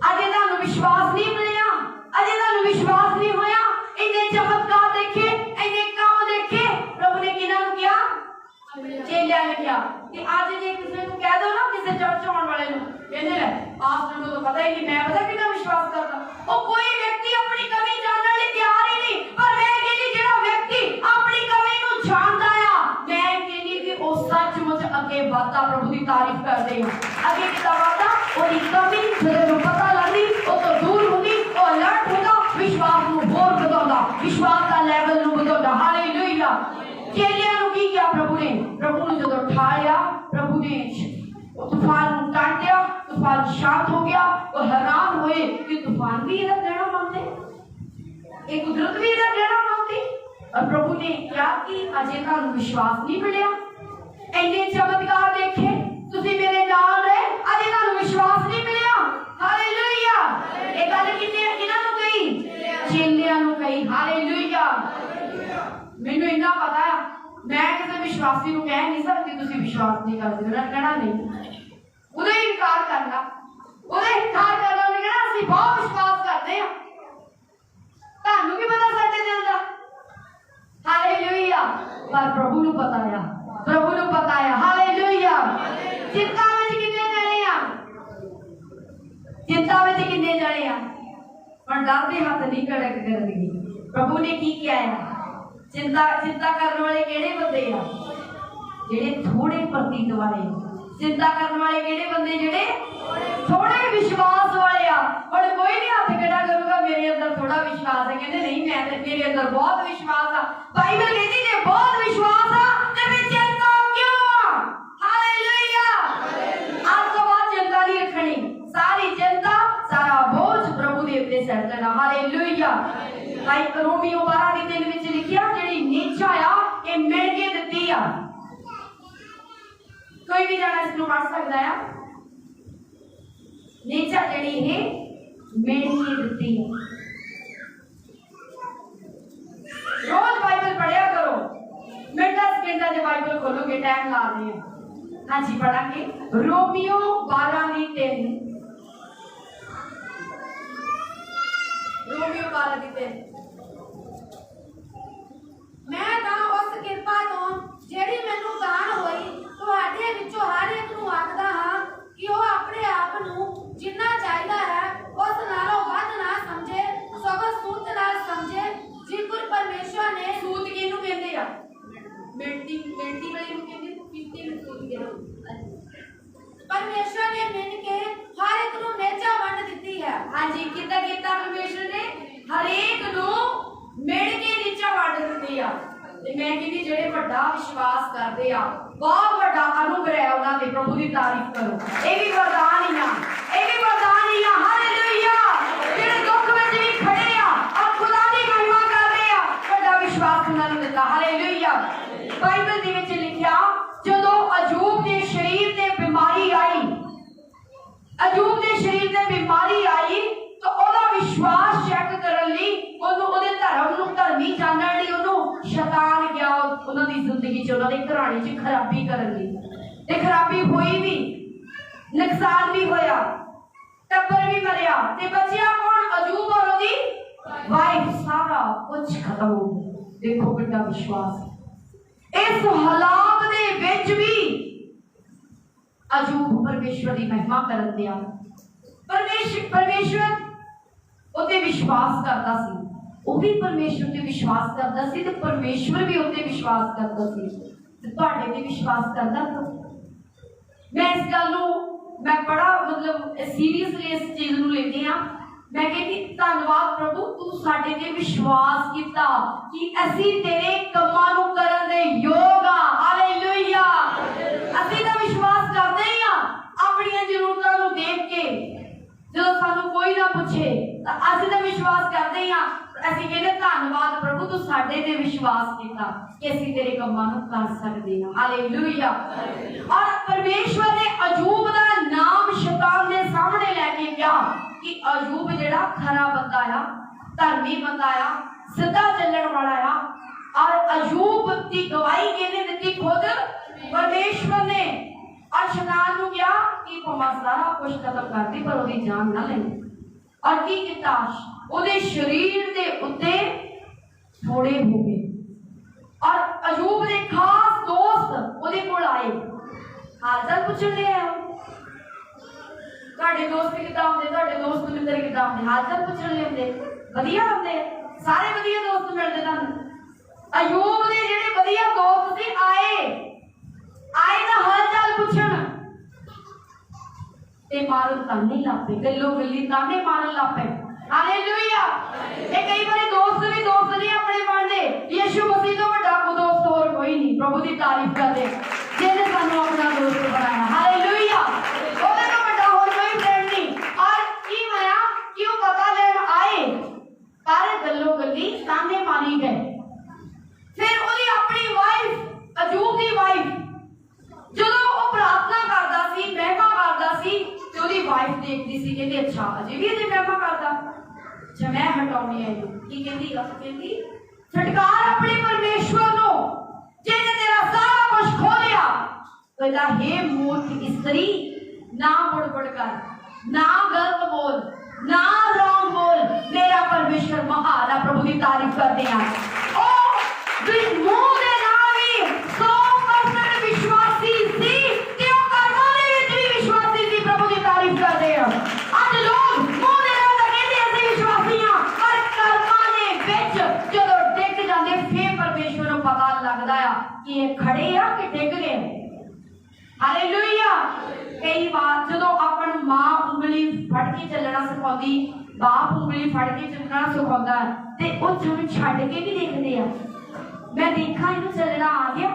अजे तुहानूं विश्वास नहीं मिलिया, अजे तुहानूं विश्वास नहीं होया। इन्ने चमत्कार देखे, इन्ने काम देखे। प्रभु ने किहनां नूं किया? चेलियां ने किया। कि आज जे किसी को कह दो ना, किसी चर्च आने वाले नूं कहंदे ने पास्टर नूं तो पता ही नहीं, मैं पता कितना विश्वास करदा। ओ कोई व्यक्ति अपनी कमी जानने लई तैयार ही नहीं। पर मैं कहनी जेड़ा व्यक्ति अपनी कमी नूं जानदा आ, मैं कहनी कि ओ सचमुच अगे वादा प्रभु की तारीफ करदे हो। अगे किता वादा? ओदी कमी जदों पता लगदी ओ तो दूर हुंदी, ओ अलर्ट हुंदा, विश्वास नूं होर वधाउंदा, विश्वास दा लेवल नूं वधाउंदा। हालेलुया। चेलियां नूं की किया प्रभु ने? प्रभु ने जदों उठाया, प्रभु ने तूफान नूं काटिया, तूफान शांत हो गया। वो हैरान हुए कि तूफान भी इहदा कहना मानते। ये कुदरत भी इहदा कहना होती। और प्रभु ने क्या कि अजे तुहानू विश्वास नहीं मिलिया, इन्ने चमत्कार देखे, तुसीं मेरे नाल रहे, अजे तुहानू विश्वास नहीं मिलिया। हालेलुया। ये गल किन्हां नूं कही? चेलियां नूं कही। हालेलुया। मैनूं इन्ना पता है, मैं किसी विश्वासी नूं कह नहीं सकती तुसीं विश्वास नहीं करदे, उन्हां कहना नहीं, उहदा इनकार करना, उहदा इनकार करना, उन्हें कहना असीं बहुत विश्वास करदे हां, तुहानूं की पता साडे दिल दा। हालेलुया। पर प्रभु नूं पता है, प्रभु नूं पता है। हालेलुया। चिंता विच किन्ने जणे आ? चिंता विच किन्ने जणे आ? हुण डर दे हत्थ नहीं कड़क करदे। प्रभु ने की किया है? चिंता करने वाले किहड़े बंदे आ? जेड़े थोड़े प्रतीत वाले। चिंता करने वाले किहड़े बंदे? जेड़े थोड़े विश्वास वाले आ। हुण कोई नहीं हत्थ खड़ा करूगा मेरे अंदर थोड़ा विश्वास है, कहते नहीं मैं ते मेरे अंदर बहुत विश्वास आ। बाइबल कहती जे बहुत विश्वास आ ते फिर चिंता क्यों आ? हालेलुया। आज तो बाद चिंता नहीं रखनी, सारी चिंता सारा बोझ प्रभु दे उत्ते सैट देना। हालेलुया। भाई रोमियो 12:3 विच लिखिया जेड़ी नीचा आ ये मिल के दित्ती आ। कोई भी जाना इसको पढ़ सकता है। नीचा जड़ी है मिल के दित्ती है। रोज बाइबल पढ़िया करो, मिनटा सेकंडा जे बाइबल खोलोगे टाइम ला रहे हैं। हाँ जी पढ़ांगे रोमियो 12:3। रोमियो 12:3। मैं तां उस किरपा तो जेड़ी मैनू दान होई तुहाडे विचों हर एक नूं आखदा हां कि ਉਹ ਆਪਣੇ ਆਪ ਨੂੰ ਜਿੰਨਾ ਚਾਹੀਦਾ ਹੈ ਉਸ ਨਾਲੋਂ ਵੱਧ ਨਾ ਸਮਝੇ, ਸਗੋਂ ਸੂਤ ਨਾਲ ਸਮਝੇ। ਜੇ ਕੋਈ ਪਰਮੇਸ਼ਵਰ ਨੇ सूत किहनूं कहंदे आ? मिनटी वाले नूं कहंदे, पीती में सूत कहंदे। परमेश्वर ने मिल के हर एक नूं मेजा वंड दित्ती है। हाँ जी कितना कीता परमेश्वर ने? हर एक नूं मिल के नीचा वंड दित्ती आ। ते मैं कहंदी जेड़े वड्डा विश्वास करदे आ बहुत वड्डा अनुग्रह है उन्हां दे। प्रभु दी तारीफ करो। ये भी वरदान ही आ, ये भी वरदान ही आ। हालेलुया। जेड़े दुख विच भी खड़े आ और खुदा दी महिमा कर रहे आ, वड्डा विश्वास उन्हां नूं दित्ता। हालेलुया। बाइबल दे विच लिखिया जदों अजूब दे शरीर ते बीमारी आई, अजूब दे शरीर ते बीमारी आई तो ओदा विश्वास चेक करन लई ओनू ओदे धर्म नूं धर्मी जानण लई ओनू शैतान गया उन्हां दी जिंदगी च, उन्हां दे घराणे च खराबी करन लई। ते खराबी होई भी, नुकसान भी होया, टब्बर भी मरिया ते बचिया कौन? अजूब और ओदी वाइफ। सारा कुछ खत्म हो गया। देखो कितना विश्वास। इस हालात दे विच भी अजूब परमेश्वर की महिमा करन दिया। परमेश्वर उते विश्वास करता सी, वो भी परमेश्वर ते विश्वास करता सी ते परमेश्वर भी उते विश्वास करता सी। ते तुहाडे ते विश्वास करदा? मैं इस गल नूं मैं बड़ा मतलब सीरियसली इस चीज नूं लेंदी हां। मैं कहती धन्नवाद प्रभु तू साडे ते विश्वास कीता कि असीं तेरे कम्मां नूं करन दे योग आ। हालेलुया। असीं तां विश्वास करदे ही आ अपणीਆਂ ਜ਼ਰੂਰਤਾਂ ਨੂੰ देख के। ਜਦੋਂ ਸਾਨੂੰ ਕੋਈ ਨਾ ਪੁੱਛੇ ਤਾਂ ਅਸੀਂ ਤਾਂ ਵਿਸ਼ਵਾਸ ਕਰਦੇ ਹੀ ਆ। ਅਸੀਂ ਕਹਿੰਦੇ ਧੰਨਵਾਦ ਪ੍ਰਭੂ ਤੂੰ ਸਾਡੇ ਤੇ ਵਿਸ਼ਵਾਸ ਕੀਤਾ ਕਿ ਅਸੀਂ ਤੇਰੇ ਕੰਮਾਂ ਨੂੰ ਕਰ ਸਕਦੇ ਹਾਂ। ਹਾਲੇਲੂਇਆ। ਔਰ ਪਰਮੇਸ਼ਵਰ ਨੇ ਅਯੂਬ ਦਾ ਨਾਮ ਸ਼ੈਤਾਨ ਦੇ ਸਾਹਮਣੇ ਲੈ ਕੇ ਕਿਹਾ ਕਿ ਅਯੂਬ ਜਿਹੜਾ ਖਰਾ ਬੰਦਾ ਆ, ਧਰਮੀ ਬੰਦਾ ਆ, ਸਿੱਧਾ ਚੱਲਣ ਵਾਲਾ ਆ। ਔਰ ਅਯੂਬ ਦੀ ਗਵਾਹੀ ਕਿਹਨੇ ਦਿੱਤੀ? ਖੁਦ परमेश्वर ने। और शैतान को क्या कि भावें सारा कुछ खत्म कर दी पर उसकी जान ना ले। और की किया? उसके शरीर के उत्ते थोड़े हो गए। और अयूब के खास दोस्त उसदे कोल आए, हाल चाल पूछण ले आए। तुहाडे दोस्त किदां होंदे? तुहाडे दोस्त मित्र किदां होंदे? हाल चाल पूछण ले आउंदे, वधिया होंदे, सारे वधिया दोस्त मिलदे तुहानूं। अयूब दे जिहड़े वधिया दोस्त सी आए ना हाल चाल पूछण ते मारन ताने लापे, गल्लो गल्ली ताने मारन लापे। हालेलुया। ये कई बार दोस्त भी दोस्त नहीं अपने बनते। यीशु मसीह तो बड़ा को दोस्त और कोई नहीं। प्रभु की तारीफ करते जिन्हें सानू अपना दोस्त बनाया। हालेलुया। ओदे तो बड़ा और कोई फ्रेंड नहीं। और की होया कि वो पता लेन आए पर गल्लो गल्ली की कहती है कहती छटकार अपने परमेश्वर नो जिन्हें तेरा सारा कुछ खो लिया। कहता हे मूर्ख स्त्री ना बुड़बुड़ कर, ना गलत बोल, ना रॉन्ग बोल, मेरा परमेश्वर महान है। प्रभु की तारीफ करते हैं। ओ मुंह दे नाल भी 100% विश्वासी सी ते ओ कर्मां दे विच भी विश्वासी सी। प्रभु की तारीफ करते हैं। आज लोग मुंह दे नाल तां कहंदे असीं विश्वासी हां, पर कर्मां दे विच जदों डिग जांदे फिर परमेश्वर नूं पता लगदा है कि ये खड़े आ कि डिग गए। हालेलुया। कई बार जो अपन मां उंगली फड़ के चलना सिखाती, बाप उंगली फड़ के चलना सिखाता है ते ओ जरूर छड़ के भी देखते हैं। मैं देखा इन्हें चलना आ गया,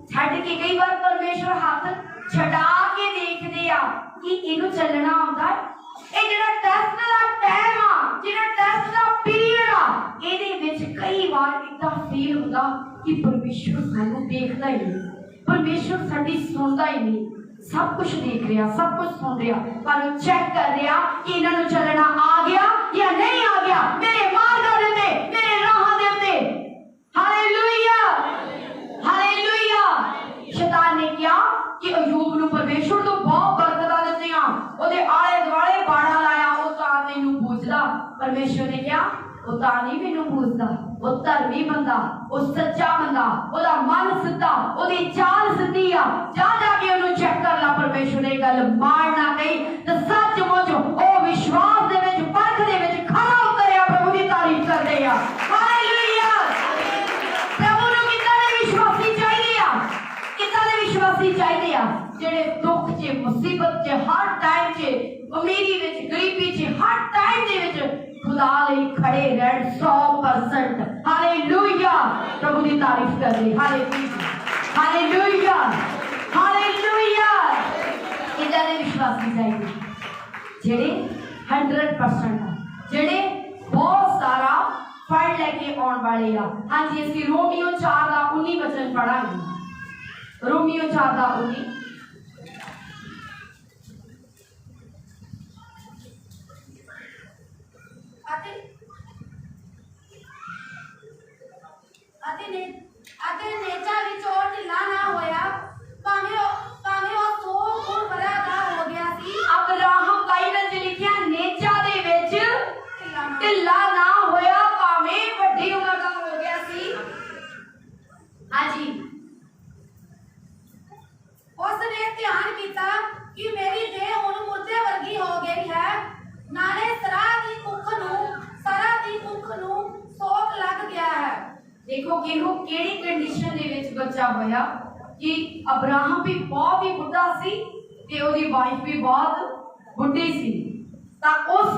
छड़ के कई बार परमेश्वर हाथ छड़ा के देखते हैं कि इन्हें चलना आता है। ਇਹ ਜਿਹੜਾ ਟੈਸਟ ਦਾ ਟਾਈਮ ਆ, ਜਿਹੜਾ ਟੈਸਟ ਦਾ ਪੀਰੀਅਡ ਆ, ਇਹਦੇ ਵਿੱਚ ਕਈ ਵਾਰ ਇਦਾਂ ਫੀਲ ਹੁੰਦਾ ਕਿ ਪਰਮੇਸ਼ਰ ਸਾਨੂੰ ਦੇਖਦਾ ਹੀ ਨਹੀਂ, ਪਰਮੇਸ਼ਰ ਸਾਡੀ ਸੁਣਦਾ ਹੀ ਨਹੀਂ। सब कुछ देख रहा, सब कुछ सुन रहा, पर चेक कर रहा कि इन्होंने चलना आ गया या नहीं आ गया, मेरे मार्ग दे दे, मेरे राह दे दे। Hallelujah, hallelujah. शैतान ने क्या कि अयूब ਨੂੰ परमेश्वर ਤੋਂ ਬਹੁਤ ਬਰਕਤਾਂ ਦਿੱਤੀਆਂ, ਉਹਦੇ ਆਲੇ ਦੁਆਲੇ ਬਾੜਾ ਲਾਇਆ, ਉਹ ਤਾਂ ਮੈਨੂੰ ਪੁੱਛਦਾ। परमेश्वर ने क्या ਉਹ ਤਾਂ ਨਹੀਂ ਮੈਨੂੰ ਪੁੱਛਦਾ, ਉਹ ਧਰਮੀ ਬੰਦਾ, ਉਹ ਸੱਚਾ ਬੰਦਾ, ਉਹਦਾ ਮਨ ਸਿੱਧਾ, ਉਹਦੀ ਚਾਲ ਸਿੱਧੀ ਆ। ਜਾ ਜਾ ਕੇ ਉਹਨੂੰ ਚੈੱਕ ਕਰ ਲਾ। ਪਰਮੇਸ਼ਰ ਨੇ ਗੱਲ ਮਾਰਨਾ ਨਹੀਂ ਤੇ ਸੱਚਮੁੱਚ ਉਹ ਵਿਸ਼ਵਾਸ ਦੇ ਵਿੱਚ, ਪਰਖ ਦੇ ਵਿੱਚ ਖੜਾ ਉਤਰਿਆ। ਪ੍ਰਭੂ ਦੀ ਤਾਰੀਫ ਕਰਦੇ ਆ। ਹਾਲੇਲੂਇਆ। ਪ੍ਰਭੂ ਨੂੰ ਕਿੱਦਾਂ ਦੇ ਵਿਸ਼ਵਾਸੀ ਚਾਹੀਦੇ ਆ, ਕਿੱਦਾਂ ਦੇ ਵਿਸ਼ਵਾਸੀ ਚਾਹੀਦੇ ਆ ਜਿਹੜੇ ਦੁੱਖ 'ਚ, ਮੁਸੀਬਤ 'ਚ, ਹਰ ਟਾਈਮ 'ਚ, ਅਮੀਰੀ ਵਿੱਚ, ਗਰੀਬੀ 'ਚ, ਹਰ ਟਾਈਮ ਦੇ ਵਿੱਚ खुदा ले खड़े रहन 100%। हालेलुया। प्रभु की तारीफ कर दे। Hallelujah, hallelujah, hallelujah. इधर दे विश्वासी चाहिए जेड़े 100% जेड़े बहुत सारा फल लेके आने वाले आ। हाँ जी, असं रोमियो 4 का 19 वचन पढ़ांगे। रोमियो 4 का 19। ਅਤੇ ਨੇਚਾ ਵਿੱਚ ਉਹ ਢਿੱਲਾ ਨਾ ਹੋਇਆ, ਭਾਵੇਂ ਉਹ 100 ਗੁਣ ਭਰਿਆ ਦਾ ਹੋ ਗਿਆ ਸੀ। ਅਬਰਾਹਮ ਬਾਈਬਲ 'ਚ ਲਿਖਿਆ ਨੇਚਾ ਦੇ ਵਿੱਚ ਢਿੱਲਾ ਨਾ ਹੋਇਆ, ਭਾਵੇਂ ਵੱਡੀ ਉਮਰ ਦਾ ਹੋ ਗਿਆ ਸੀ। ਹਾਂਜੀ, ਉਸ ਨੇ ਧਿਆਨ ਕੀਤਾ ਕਿ ਮੇਰੀ ਦੇਹ ਹੁਣ ਮੁਰਦੇ ਵਰਗੀ ਹੋ ਗਈ ਹੈ, ਨਾਲੇ ਸਰਾ ਦੀ ਕੁੱਖ ਨੂੰ ਸੋਕ ਲੱਗ ਗਿਆ ਹੈ। देखो कि वो केड़ी कंडीशन दे विच बच्चा होया कि अब्राहम भी बहुत ही बुढ़ा सी ते ओदी वाइफ भी बहुत बुढ़ी सी। ता उस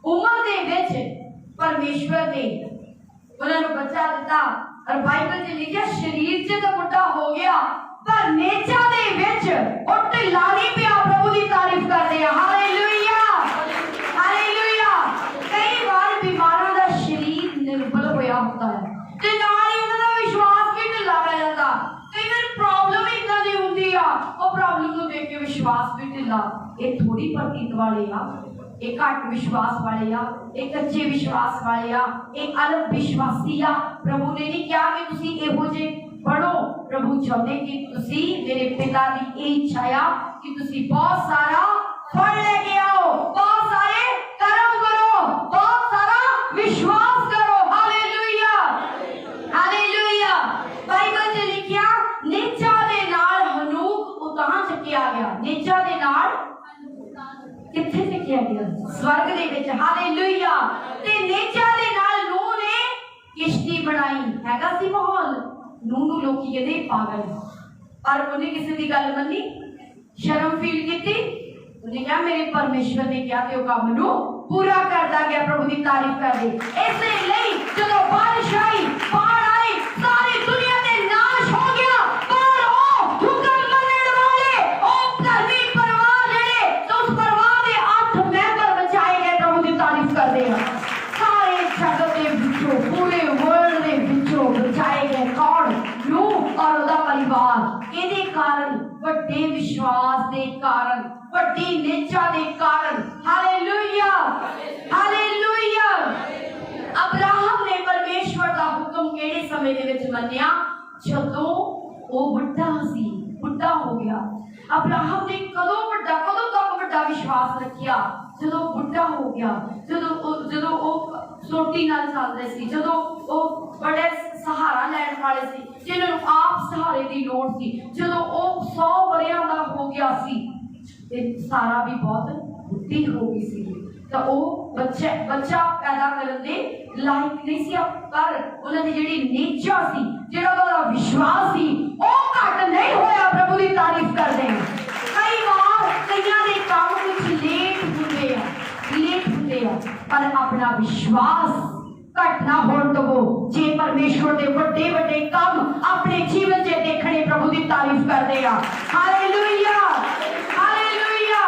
उम्र दे विच परमेश्वर ने उन्हां नूं बच्चा दिता। और बाइबल च लिखिया शरीर च तो बुढ़ा हो गया, पर नेचा दे विच ओ ढिला नहीं पिया। प्रभु दी तारीफ करदे आ। Hallelujah, hallelujah. कई बार बीमारां दा शरीर निर्बल होया होता है ते नाल ही उन्हां दा विश्वास भी ढिला पै जांदा। कई बार प्रॉब्लम इदां दी हुंदी आ, ओ प्रॉब्लम नूं देख के विश्वास भी ढिला। ये थोड़ी प्रतीत वाले आ, ये घट विश्वास वाले आ, ये कच्चे विश्वास वाले आ, ये अल्प विश्वासी आ। प्रभु ने नहीं कहा कि तुसीं इहो जे बनो। प्रभु चाहते कि तुसीं, मेरे पिता दी ये इच्छा आ कि तुसीं बहुत सारा फल लेके आओ, बहुत सारे कर्म करो, बहुत सारा विश्वास करो। Hallelujah, hallelujah. बाइबल च लिखिया नेचा दे नाल हनूक उतां चुकिया गया। नेचा दे नाल किथे चुकिया गया? स्वर्ग दे विच। हालेलुया। ते नेचा दे नाल नूह ने किश्ती बनाई। हैगा सी माहौल। नूह नूं लोकी कहंदे पागल, पर उन्हें किसी दी गल मन्नी, शर्म फील कीती। उन्हें कहा मेरे परमेश्वर ने क्या ते ओ काम नूं पूरा करदा गया। प्रभु की तारीफ कर दे। इसलिए जदों बारिश आई, बाढ़ आई, सारी दुनिया ते नाश हो गया, पर ओ हुक्म मनण वाले, ओ धर्मी परिवार जेड़े, तो उस परिवार दे 8 मेंबर बचाए गए। प्रभु की तारीफ कर दे। सारे जगत दे विचों, पूरे वर्ल्ड दे विचों बचाए गए। कौन? नूह और ओदा परिवार। इहदे कारण ਵੱਡੇ विश्वास दे कारण, ਵੱਡੀ नेचा दे कारण। Hallelujah, hallelujah. समय ਦੇ ਵਿੱਚ ਮੰਨਿਆ ਜਦੋਂ ਉਹ बुढ़ा हो गया। अब्राहम ने कदों तक बड़ा विश्वास रखिया ਜਦੋਂ बुढ़ा हो गया, ਜਦੋਂ ਉਹ ਸੋਟੀ ਨਾਲ ਚੱਲਦੇ ਸੀ, ਜਦੋਂ ਉਹ बड़े सहारा लैण वाले सी, जिन्होंने आप सहारे की लोड़ सी, ਜਦੋਂ ਉਹ 100 ਵਰਿਆਂ ਦਾ ਹੋ ਗਿਆ ਸੀ ਤੇ ਸਾਰਾ भी बहुत बुढ़ी हो गई सी, ਤਾਂ ਉਹ ਬੱਚਾ ਪੈਦਾ ਕਰਨ ਦੇ ਲਾਇਕ नहीं सी, पर उन्होंने जिहड़ी नेचा सी, जिहड़ा उहदा विश्वास सी, ਉਹ घट नहीं होया। प्रभु की तारीफ करते हैं। कई बार कईयां दे काम कुछ लेट हुंदे आ, पर अपना विश्वास घट ना होण दवो। जे परमेश्वर दे वड्डे वड्डे काम अपने जीवन च देखणे, प्रभु की तारीफ करते हैं। Hallelujah, hallelujah.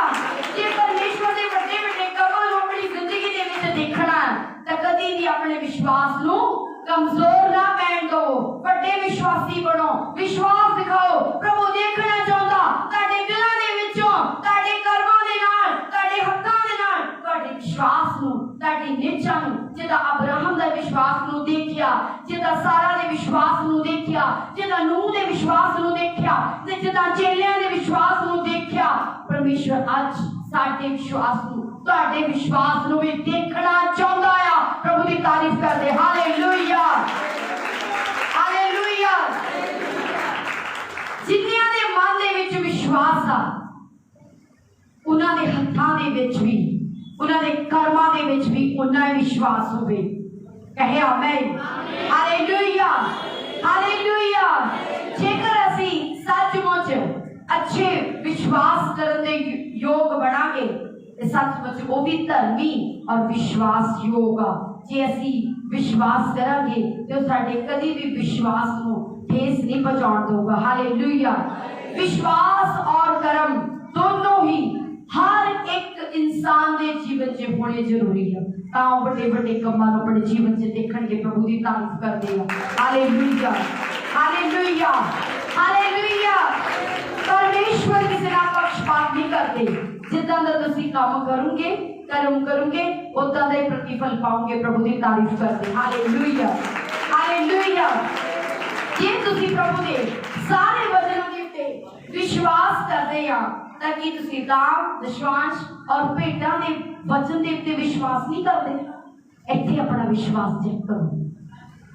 जे परमेश्वर दे वड्डे वड्डे कामां नूं अपनी जिंदगी दे विच देखना, तां कदी भी अपने विश्वास नूं कमजोर ना पैण दो। वड्डे विश्वासी बनो, विश्वास दिखाओ। प्रभु देखना चाहता तुहाडे दिलां दे विचों, तुहाडे कर्मां दे नाल, तुहाडे हत्थां दे नाल, तुहाडे विश्वास नूं, तुहाडी निचा नूं, जिदा अब्राहम दे विश्वास नूं देखिया, जिदा सारा दे विश्वास नूं देखिया, जिदा नूह दे विश्वास नूं देखिया, ते जिदा चेलियां दे विश्वास नूं देखिया, परमेश्वर अज साडे विश्वास नूं, तुहाडे विश्वास नूं भी देखना चाहता है। प्रभु की तारीफ करदे। Hallelujah, hallelujah. जिन्नियां दे मन दे विच विश्वास आ, उन्हां दे हत्थां दे विच भी, उन्हां दे कर्मां दे विच भी उन्ना ही विश्वास होवे। कहे आमीन। Hallelujah, hallelujah. जेकर असी सचमुच अच्छे विश्वास करन दे योग बनांगे, सचमुच वो भी धर्मी और विश्वास योग आ। जे असी विश्वास करांगे तो साडे कदी भी विश्वास नूं ठेस नहीं पहुंचाउण दूगा। हालेलुया। विश्वास और कर्म दोनों ही हर एक इंसान के जीवन च होने जरूरी है, तां बड़े बड़े कमां नूं अपने जीवन च देखणगे, प्रभु की तारीफ करदे हैं। Hallelujah, hallelujah, hallelujah. परमेश्वर किसी नाल पक्षपात नहीं करते। जिदा दा तुसीं काम करोगे, कर्म करोगे, उदा दा ही प्रतिफल पाओगे। प्रभु की तारीफ करते। Hallelujah, hallelujah. जे तुसीं प्रभु दे सारे वचनों के उत्ते विश्वास करते आ, ताकि तुसीं दान, दशवांश और भेटां दे वचन दे उत्ते विश्वास नहीं करते, इत्थे अपना विश्वास चेक करो,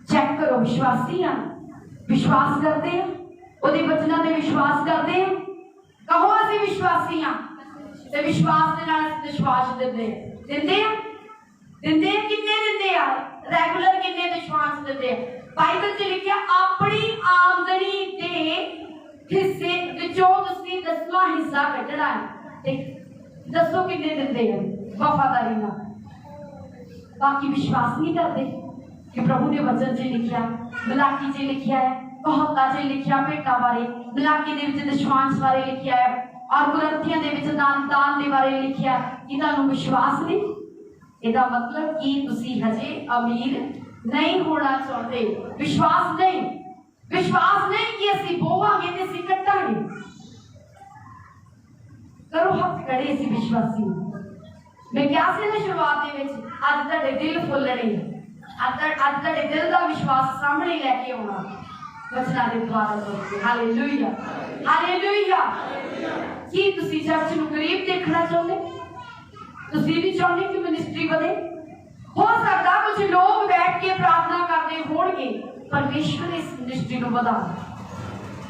चेक करो। विश्वासी आ, विश्वास करते हैं, ਉਹਦੇ वचनों ते विश्वास करते हैं। कहो असीं विश्वासी हाँ, ते विश्वास दे नाल विश्वास दिंदे आ, किन्ने दिंदे आ, रेगुलर किन्ने विश्वास दिंदे आ। बाइबल च लिखिया अपनी आमदनी दे हिस्से विचों तुसीं 10वां हिस्सा कढना है। दसो किन्ने दिंदे आ वफादारी नाल। बाकी विश्वास नहीं करते कि प्रभु ने वचन च लिखिया, मलाकी च लिखिया है, कहावतां च लिखिया भेटां बारे, मलाकी दे विच दशवांश बारे लिखिया है, और कुरंथियां दे विच दान दे बारे लिखिया। कि तुहानूं विश्वास नहीं? इहदा मतलब कि तुसीं हजे अमीर नहीं होना चाहते। विश्वास नहीं, विश्वास नहीं कि असीं बोवांगे ते असीं कट्टांगे। करो हथ खड़े असीं विश्वासी। मैं क्या सी ना शुरुआत दे विच, अज तुहाडे दिल फुੱਲਣੇ, अज तुहाडे दिल दा विश्वास सामने लैके आउणा वचनां दे द्वारा करके। Hallelujah, hallelujah. की तुसीं चर्च नूं करीब देखना चाहुंदे? तुसीं भी चाहुंदे कि मिनिस्ट्री वधे? हो सकदा कुछ लोग बैठ के प्रार्थना करते होणगे, परमेश्वर इस मिनिस्ट्री नूं वधा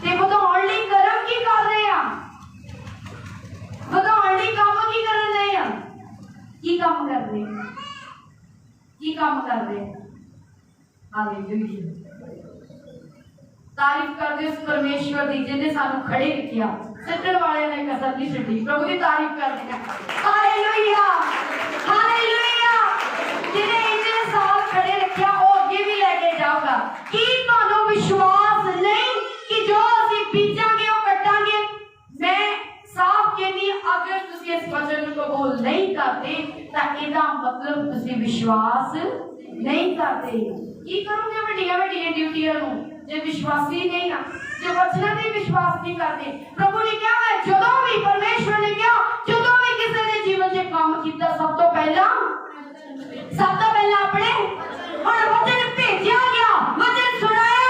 ते वधाउण लई कर्म की कर रहे आ, वधाउण लई काम की करन लए आ, की काम कर रहे, की काम कर रहे। हालेलुया। तारीफ करते उस परमेश्वर दी जिन्हें सानू खड़े रखिया, सट्टण वाले ने कसर नहीं छड्डी। प्रभु की तारीफ करते हैं। Hallelujah, hallelujah. जिन्हें इतने साल खड़े रखिया वो अगे भी लेके जाऊंगा। कि तुहानू विश्वास नहीं कि जो असीं बीजांगे वो कट्टांगे? मैं साफ कहनी, अगर तुसीं इस वचन को कबूल नहीं करते तां इहदा मतलब तुसीं विश्वास नहीं करते। की करोगे वड्डियां वड्डियां ड्यूटियां नूं जे विश्वासी नहीं आ, जो वचन ते विश्वास नहीं करते? प्रभु ने क्या है, जदों भी परमेश्वर ने क्या, जदों भी किसी ने जीवन च काम किया, सब तो पहला अपने हुण वचन भेजिया गया, वचन सुनाया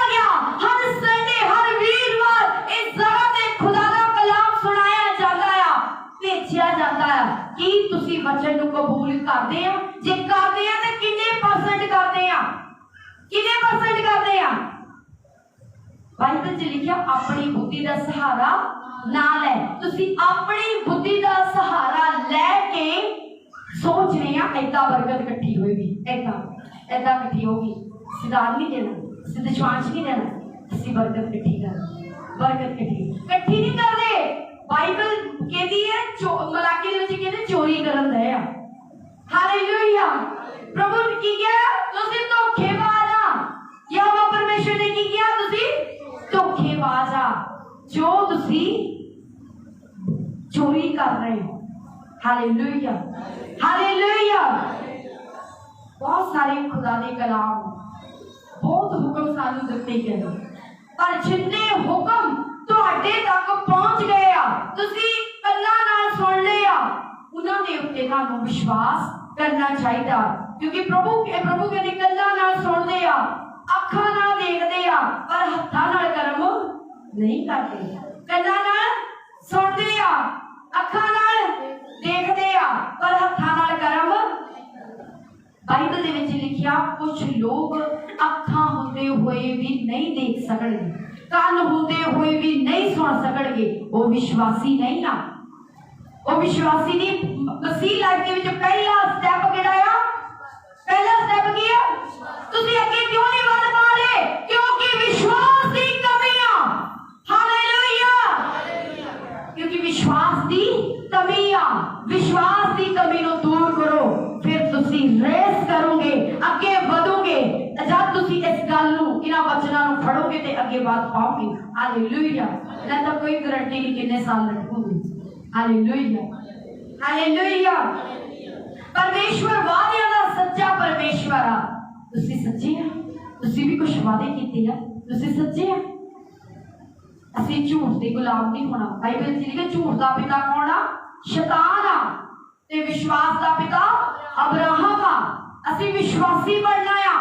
किने परसेंट करते हैं? बाइबल च लिखा अपनी बुद्धि का सहारा ना ले। तुसी अपनी बुद्धि का सहारा लेके सोच रहे हैं ऐदा बरकत इकट्ठी होगी, ऐदा ऐदा इकट्ठी होगी। सिद्धांत नहीं देना, सिद्धशांश नहीं देना, असि बरकत इकट्ठी कर, बरकत इकट्ठी नहीं कर रहे। बाइबल कहती है मलाकी दे विच कहते चोरी करन दे आ। हालेलुया। प्रभु ने की किया? तुसी धोखेबाज आ। यहोवा परमेश्वर ने की किया? तुसी धोखेबाज आ जो तुसी चोरी कर रहे हो। Hallelujah, hallelujah. बहुत सारे खुदा दे कलाम, बहुत हुक्म सानू दिते गए, पर जिन्ने हुक्म तुहाडे तक पहुंच गए आ, तुसी कन्नां नाल सुन लिया, उन्हां दे उत्ते तुहानू विश्वास करना चाहिए। क्योंकि प्रभु कहते कन्नां नाल सुनदे आ, अखां नाल देखदे आ, पर हत्थां नाल कर्म नहीं करते। कन्नां नाल सुनदे आ, अखां नाल देखदे आ, पर हत्थां नाल कर्म। बाइबल दे विच लिखिया कुछ लोग अखां होंदे हुए भी नहीं देख सकणगे, कान होंदे हुए भी नहीं सुन सकणगे, वो विश्वासी नहीं आ। वो विश्वासी नहीं। मसीह लाइफ के विच पहला स्टेप किहड़ा आ? पहला स्टेप की है? तुसी अगे क्यों नहीं वध पा रहे? क्योंकि विश्वास की कमी आ। हालेलुया। क्योंकि विश्वास की कमी आ। विश्वास की कमी को दूर करो, फिर तुसी रेस करोगे, अगे बढ़ोगे। जब तुसी इस गल नूं इन्हां वचनां नूं फड़ोगे ते अगे वध पाओगे। हालेलुया। नहीं तो कोई गारंटी नहीं कितने साल लटकोगे। Hallelujah, hallelujah. परमेश्वर वादियां दा सच्चा परमेश्वर आ। तुसी सच्चे आ? तुसी भी कुछ वादे कीते आ? तुसी सच्चे आ? असीं झूठ दे गुलाम नहीं होना। बाइबल च लिखिआ झूठ दा पिता कौन आ? शैतान आ, ते विश्वास दा पिता अब्राहम आ। असीं विश्वासी बनना आ,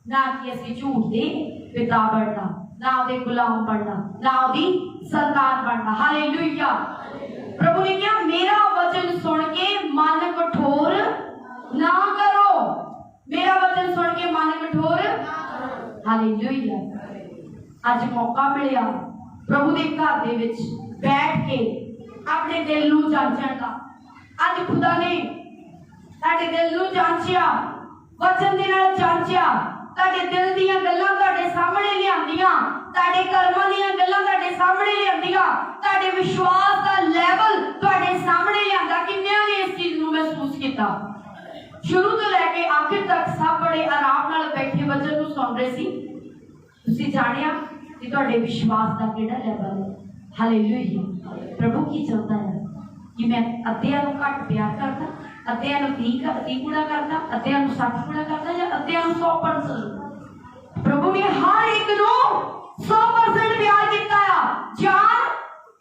ना कि असीं झूठ दे पिता बनना, ना उहदे गुलाम बनना, ना उहदी संतान बनना। हालेलुया। प्रभु ने कहा मेरा वचन सुन के मन कठोर ना करो। मेरा वचन सुन के मन कठोर। हालेलुया। आज मौका मिलिया प्रभु के घर दे विच बैठ के अपने दिल नूं जांचण दा। आज खुदा ने साडे दिल नूं जांचिया, वचन दे नाल जांचिया, ताडे दिल दीयां गल्लां ताडे सामने लिआंदियां, ताडे कर्मां दीयां गल्लां ताडे सामने लिआंदियां, ताडे विश्वास दा लेवल ताडे सामने लिआंदा। किन्नियां ने इस चीज नूं महसूस कीता? शुरू तो लैके आखिर तक सब बड़े आराम नाल बैठे वचन नूं सुन रहे सी। तुसीं जाणिया कि तुहाडे विश्वास दा किहड़ा लेवल है। हालेलुया। प्रभु की चाहता है कि मैं अद्धियां नूं घट प्यार करदा, अद्धियां नूं 30 गुणा करदा, अद्धियां नूं 60 गुणा करदा, या अद्धियां नूं 100%। प्रभु ने हर एक नूं 100% प्यार कीता है। जान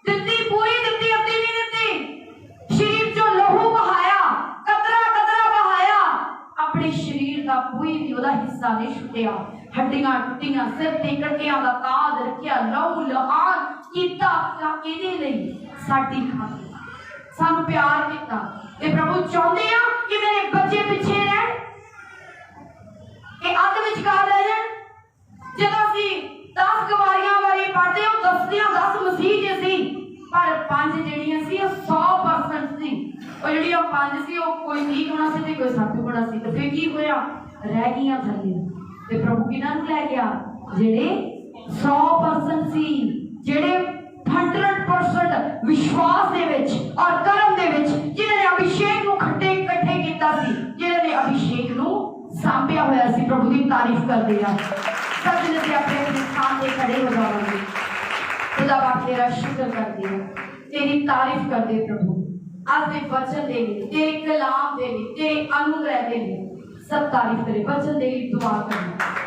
दित्ती, पूरी दित्ती, अद्धी नहीं दित्ती। शरीर चों लहू बहाया, कतरा कतरा बहाया, अपने शरीर का कोई भी उहदा हिस्सा नहीं छुटिया। हड्डियां टुटियां, सिर ते कटियां दा ताज रखिया, लहू लहान कीता किहदे लई? साडी खातिर। सानू प्यार कीता। ते प्रभु चाहते हैं कि मेरे बच्चे पिछे रहन, कि अध विचकार रह जाण। जदों असीं 10 गवारियां बारे पढ़दे हो, 10 मसीह जे सी, पर 5 ਜਿਹੜੀਆਂ ਸੀ ਉਹ 100% ਸੀ। ਉਹ ਜਿਹੜੀਆਂ 5 ਸੀ ਉਹ ਕੋਈ 30 ਗੁਣਾ ਸੀ ਤੇ ਕੋਈ 60 ਗੁਣਾ ਸੀ। ਤੇ ਫਿਰ ਕੀ ਹੋਇਆ? ਰਹਿ ਗਈਆਂ ਥੱਲੇ। ਤੇ ਪ੍ਰਭੂ ਕਿਹਨਾਂ ਨੂੰ ਲੈ ਗਿਆ? ਜਿਹੜੇ 100% ਸੀ, ਜਿਹੜੇ 100% विश्वास दे विच और कर्म दे विच, जिन्होंने अभिषेक नूं इकट्ठे कीता सी, जिन्होंने अभिषेक नूं सांभिया होया सी। प्रभु की तारीफ करदे आ। सब जने ते अपने स्थान ते खड़े हो जावांगे। खुदा पाक तेरा शुक्र करदे आ, तेरी तारीफ करदे प्रभु। आज दे वचन दे लिए, तेरे कलाम दे लिए, तेरे अनुग्रह दे लिए सब तारीफ करे। वचन दे लिए दुआ करनी।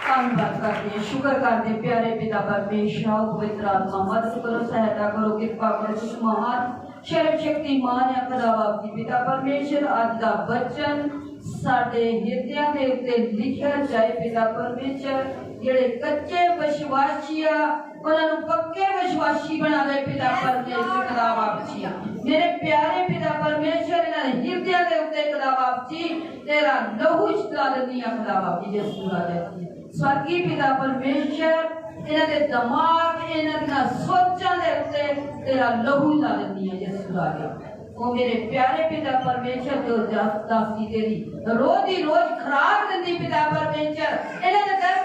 धन्यवाद करते हैं, शुक्र करते हैं प्यारे पिता परमेश्वर, पवित्र आत्मा मदद करो, सहायता करो, कृपा करो। तुम महान सर्वशक्तिमान है खुदा बाप की पिता परमेश्वर। आज का वचन साडे हिरदियां दे उत्ते लिखिया जाए पिता परमेश्वर। जेड़े कच्चे विश्वासी उन्होंने पक्के विश्वासी बना दे पिता परमेश्वर खुदा बाप जी। मेरे प्यारे पिता परमेश्वर इन्होंने हृदय के उत्ते खुदा बाप जी तेरा लहू छिड़का देनी है खुदा बाप जी यीशु राजा। स्वर्गीय पिता परमेश्वर इन्होंने दिमाग इन्होंने सोचां दे उत्ते तेरा लहू ला देनी है यीशु राजा। ओ मेरे प्यारे पिता परमेश्वर जो दासी तेरी रोज ही रोज खुराक देती पिता परमेश्वर इन्होंने दिल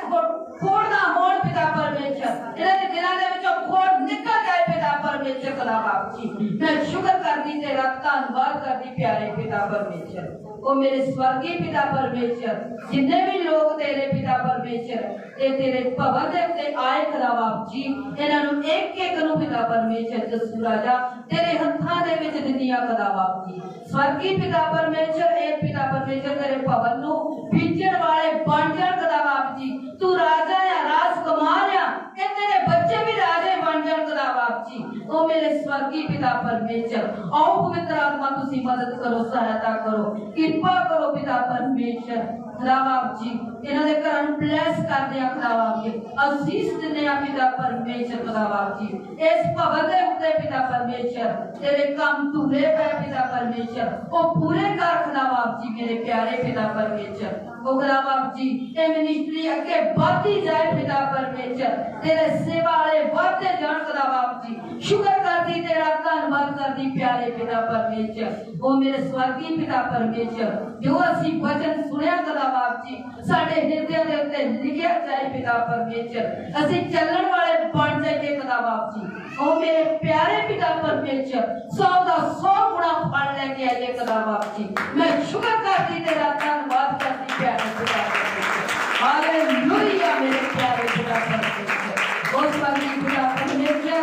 खोड़ना होड़ पिता परमेश्वर इन्होंने दिलों के विचों खोड़ निकल जाए पिता परमेश्वर खुदा बाप जी। मैं शुक्र करती तेरा धन्यवाद करती प्यारे पिता परमेश्वर। ओ मेरे स्वर्गीय पिता परमेश्वर जिन्ने भी लोग तेरे पिता परमेश्वर ये तेरे भवन दे उत्ते आए खुदा बाप जी इन्हां नूं एक एक नूं पिता परमेश्वर यीशु राजा तेरे हत्थां दे विच दिंदियां खुदा बाप जी। स्वर्गीय पिता परमेश्वर ए पिता परमेश्वर तेरे भवन नूं बीजण वाले बन जाण खुदा बाप जी। तू राजा या राजकुमार या ए तेरे बच्चे भी राजे बन जाण खुदा बाप जी। ओ मेरे स्वर्गीय पिता परमेश्वर आओ पवित्र आत्मा तुसी मदद करो सहायता करो कृपा करो पिता परमेश्वर खुदा बाप जी। इन्हां दे घरां नूं ब्लेस कर दिया खुदा बाप जी आशीष दिंदे आ पिता परमेश्वर खुदा बाप जी। इस भवन दे उत्ते पिता परमेश्वर तेरे काम तुरे पे पिता परमेश्वर ओ पूरे कर खुदा बाप जी मेरे प्यारे पिता परमेश्वर। ओ खुदा बाप जी ए मिनिस्ट्री अगे बढ़ती जाए पिता परमेश्वर तेरे सेवा वाले बढ़ते जान खुदा बाप जी। शुक्र करती तेरा धन्यवाद करती प्यारे पिता परमेश्वर। ओ मेरे स्वर्गीय पिता परमेश्वर जो असी वचन सुनिया खुदा बाप जी साडे हृदय दे उत्ते लिखिया जाए पिता परमेश्वर असी चलण वाले बन जाइए खुदा बाप जी। ओ मेरे प्यारे पिता परमेश्वर 100 का 100 गुना फल लेके आइए खुदा बाप जी। मैं शुक्र करती तेरा धन्यवाद करती प्यारे पिता परमेश्वर। हालेलुया मेरे प्यारे पिता परमेश्वर। ओ स्वर्गीय पिता परमेश्वर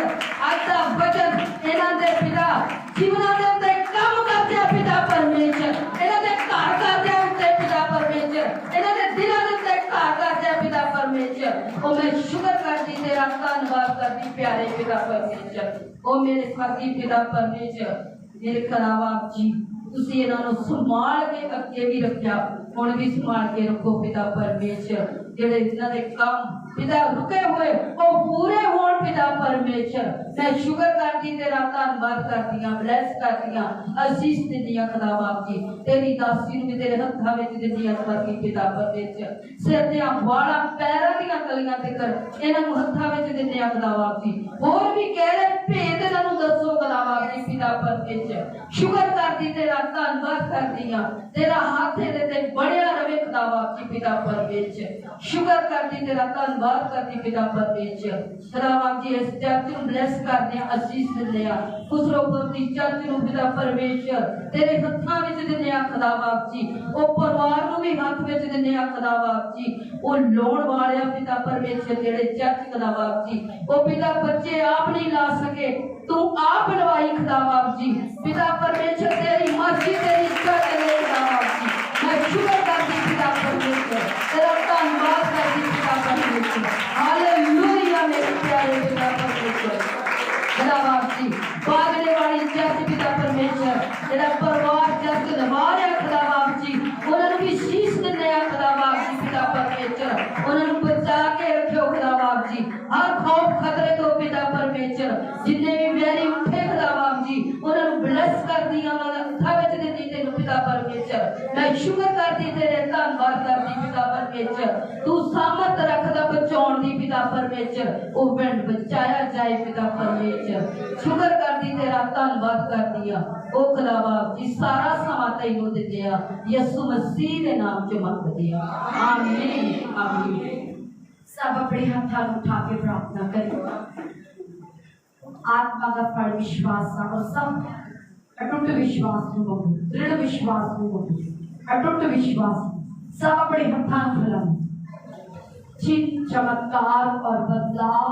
आज दा वचन इन्हां दे पिता जीवनां दे उत्ते काम करदे पिता परमेश्वर इन्हां दे घर करदे उत्ते पिता परमेश्वर इन्हां दे दिलां दे उत्ते घर करदे पिता परमेश्वर। ओ मैं शुक्र करती तेरा धन्यवाद करती प्यारे पिता परमेश्वर। ओ मेरे स्वर्गीय पिता परमेश्वर मेरे खुदा बाप जी तुसी इन्हां नूं संभाल के अगे भी रखिया हुण भी संभाल के रखो पिता परमेश्वर। जेड़े इन्हां दे काम पिता रुके हुए वो पूरे होण पिता परमेश्वर। मैं शुक्र करती तेरा धन्यवाद करती हां ब्लेस करती हां आशीष दिंदी हां खुदा बाप जी। तेरी दासी नूं भी तेरे हत्थां विच दिंदी हां स्वर्गीय पिता परमेश्वर। सिर दे वाला पैरां दी गलियां तक इन्हां नूं हत्थां विच दिंदी हां खुदा बाप जी। होर भी कहरे भेद इन्हां नूं दसो खुदा बाप जी पिता परमेश्वर। शुक्र करती तेरा धन्यवाद करती हां तेरा हाथ इहदे ते बढ़िया रहे खुदा बाप जी पिता परमेश्वर। शुक्र करती तेरा धन्यवाद करती पिता परमेश्वर। खुदा बाप जी इस चर्च नूं ब्लेस करदे आ आशीष दिंदे आ खुसरोपुरती चर्च नूं पिता परमेश्वर तेरे हत्थां विच दिंदे आ खुदा बाप जी। ओ परिवार नूं भी हत्थ विच दिंदे आ खुदा बाप जी। ओ लोण वाले पिता परमेश्वर जेड़े चर्च खुदा बाप जी ओ पिता बच्चे आप नहीं ला सके तू आप लवाई खुदा बाप जी पिता परमेश्वर तेरी मर्जी तेरी इच्छा तेरे खुदा बाप जी। मैं शुक्र करती पिता परमेश्वर तेरा धन्यवाद करती पिता परमेश्वर। हालेलुया मेरे प्यारे पिता परमेश्वर खुदा बाप जी। बागले वाली चर्च पिता परमेश्वर तेरा परिवार चर्च लवा रहा खुदा बाप जी उन्होंने भी शीश दिंदे आ खुदा बाप जी पिता परमेश्वर उन्होंने बचा के रखियो खुदा बाप जी हर खौफ खतरे तो पिता परमेश्वर। जिन्ने भी वैरी उठे खुदा बाप जी उन्होंने ब्लेस कर दिया हत्थां विच दिंदी तेनू पिता परमेश्वर। मैं शुक्र करती तेरे धन्यवाद करती पिता परमेश्वर। तू सामर्थ रखदा बचाउण दी पिता परमेश्वर ओ पिंड बचाया जाए पिता परमेश्वर। शुक्र करती तेरा धन्यवाद करदी आ ओ खुदा बाप जी सारा समा तैनू दिंदे आ यीशु मसीह दे नाम च मंगदे आ आमीन आमीन। सब अपने हाथों उठा के प्रार्थना करें। आत्मा का फल विश्वास और सब अटूट विश्वास दृढ़ विश्वास अटूट विश्वास सब अपने हाथों फैलाओ। चिन्ह चमत्कार और बदलाव